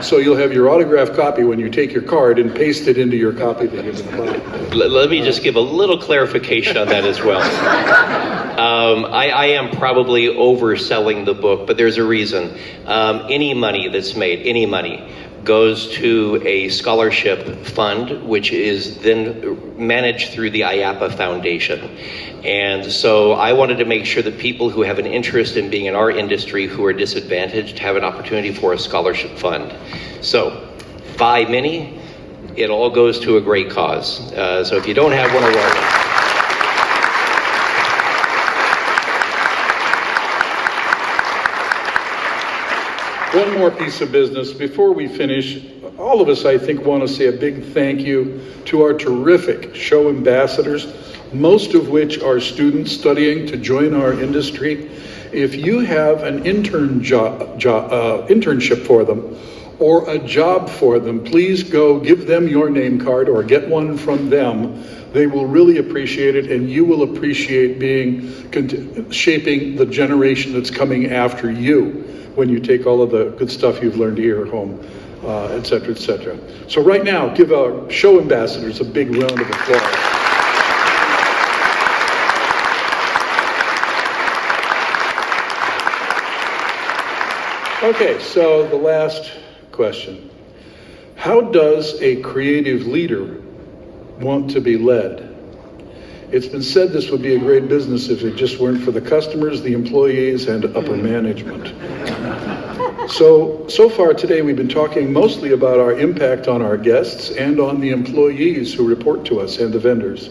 So you'll have your autographed copy when you take your card and paste it into your copy that you're going to buy. Let me just give a little clarification on that as well. I am probably overselling the book, but there's a reason. Any money that's made, any money, goes to a scholarship fund, which is then managed through the IAAPA Foundation. And so I wanted to make sure that people who have an interest in being in our industry who are disadvantaged have an opportunity for a scholarship fund. So buy many, it all goes to a great cause. So if you don't have one already, one more piece of business. Before we finish, all of us, I think, want to say a big thank you to our terrific show ambassadors, most of which are students studying to join our industry. If you have an internship for them or a job for them, please go give them your name card or get one from them. They will really appreciate it, and you will appreciate shaping the generation that's coming after you when you take all of the good stuff you've learned here at home, et cetera, et cetera. So right now, give our show ambassadors a big round of applause. Okay, so the last question. How does a creative leader want to be led? It's been said this would be a great business if it just weren't for the customers, the employees, and upper management. So far today we've been talking mostly about our impact on our guests and on the employees who report to us and the vendors.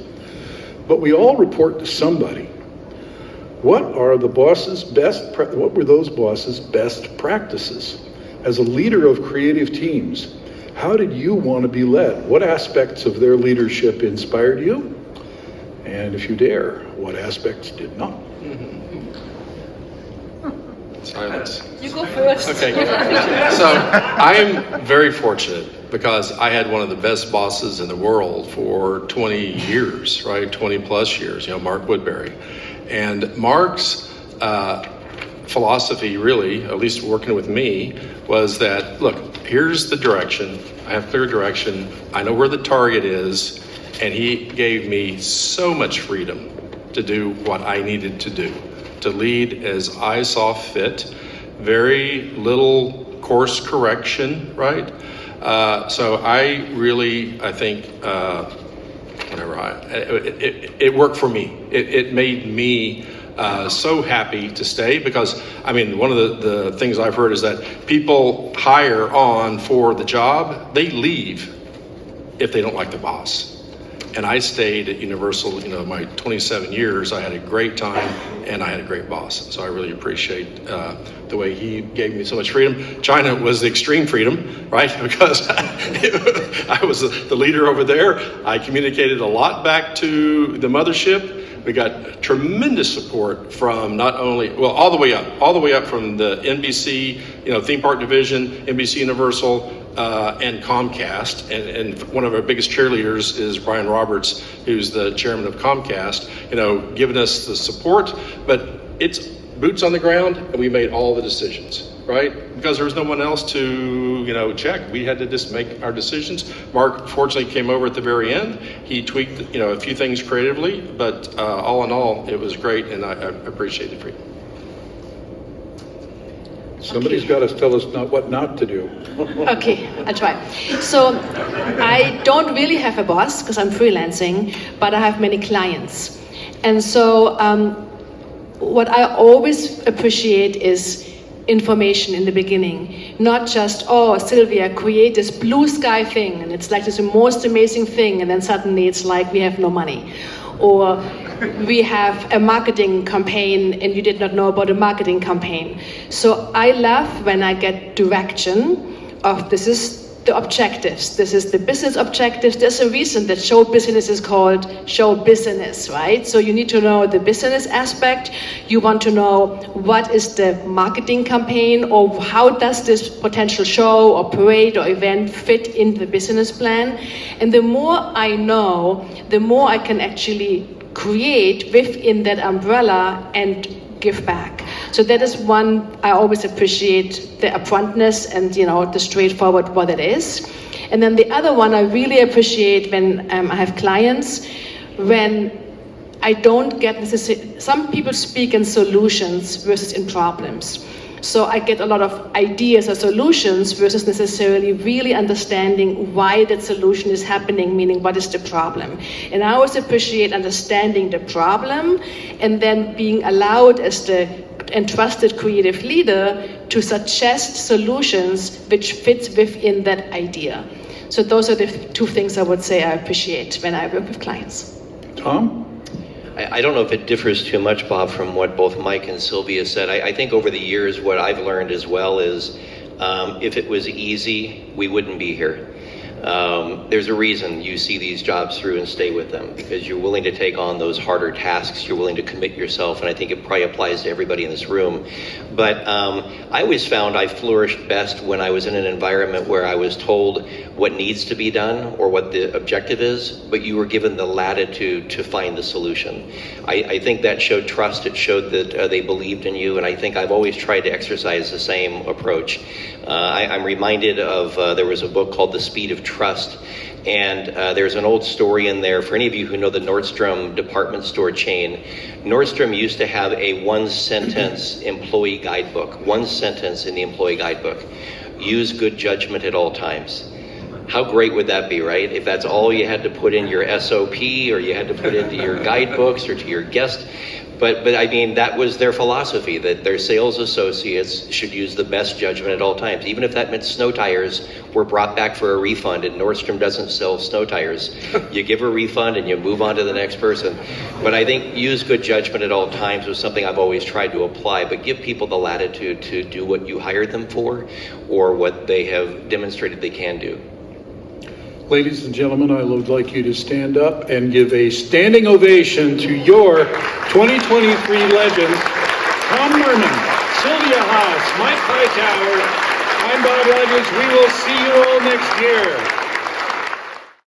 But we all report to somebody. What were those bosses' best practices? As a leader of creative teams, how did you want to be led? What aspects of their leadership inspired you? And if you dare, what aspects did not? Silence. You go first. Okay. So I'm very fortunate because I had one of the best bosses in the world for 20 years, right? 20 plus years, Mark Woodbury. And Mark's philosophy, really, at least working with me, was that, look, here's the direction. I have clear direction. I know where the target is. And he gave me so much freedom to do what I needed to do, to lead as I saw fit, very little course correction, right? So I think, it worked for me. It made me so happy to stay because, one of the things I've heard is that people hire on for the job, they leave if they don't like the boss. And I stayed at Universal, my 27 years. I had a great time and I had a great boss. So I really appreciate the way he gave me so much freedom. China was the extreme freedom, right? Because I was the leader over there. I communicated a lot back to the mothership. We got tremendous support from not only, all the way up from the NBC, theme park division, NBC Universal, and Comcast, and one of our biggest cheerleaders is Brian Roberts, who's the chairman of Comcast, giving us the support, but it's boots on the ground, and we made all the decisions, right? Because there was no one else to, check. We had to just make our decisions. Mark fortunately came over at the very end. He tweaked, a few things creatively, but all in all, it was great, and I appreciate it for you. Somebody's got to tell us what not to do. Okay, I'll try. So I don't really have a boss because I'm freelancing, but I have many clients. And so what I always appreciate is information in the beginning. Not just, Sylvia, create this blue sky thing, and it's like this most amazing thing, and then suddenly it's like we have no money. Or we have a marketing campaign and you did not know about a marketing campaign. So I love when I get direction of this is the objectives, this is the business objectives. There's a reason that show business is called show business, right? So you need to know the business aspect. You want to know what is the marketing campaign, or how does this potential show or parade or event fit in the business plan. And the more I know, the more I can actually create within that umbrella and give back. So that is one I always appreciate, the upfrontness and the straightforward what it is. And then the other one I really appreciate when I have clients, when I don't get necessarily, some people speak in solutions versus in problems. So I get a lot of ideas or solutions versus necessarily really understanding why that solution is happening, meaning what is the problem. And I always appreciate understanding the problem and then being allowed as the entrusted creative leader to suggest solutions which fit within that idea. So those are the two things I would say I appreciate when I work with clients. Tom? I don't know if it differs too much, Bob, from what both Mike and Sylvia said. I think over the years what I've learned as well is If it was easy, we wouldn't be here. There's a reason you see these jobs through and stay with them, because you're willing to take on those harder tasks, you're willing to commit yourself, and I think it probably applies to everybody in this room. But I always found I flourished best when I was in an environment where I was told what needs to be done or what the objective is, but you were given the latitude to find the solution. I think that showed trust, it showed that they believed in you, and I think I've always tried to exercise the same approach. I'm reminded of, there was a book called The Speed of Trust, and there's an old story in there. For any of you who know the Nordstrom department store chain, Nordstrom used to have a one-sentence employee guidebook, one sentence in the employee guidebook: use good judgment at all times. How great would that be, right? If that's all you had to put in your SOP, or you had to put into your guidebooks or to your guest. But I mean, that was their philosophy, that their sales associates should use the best judgment at all times. Even if that meant snow tires were brought back for a refund, and Nordstrom doesn't sell snow tires. You give a refund and you move on to the next person. But I think use good judgment at all times was something I've always tried to apply, but give people the latitude to do what you hired them for or what they have demonstrated they can do. Ladies and gentlemen, I would like you to stand up and give a standing ovation to your 2023 legends, Tom Mehrmann, Sylvia Hase, Mike Hightower. I'm Bob Rogers. We will see you all next year.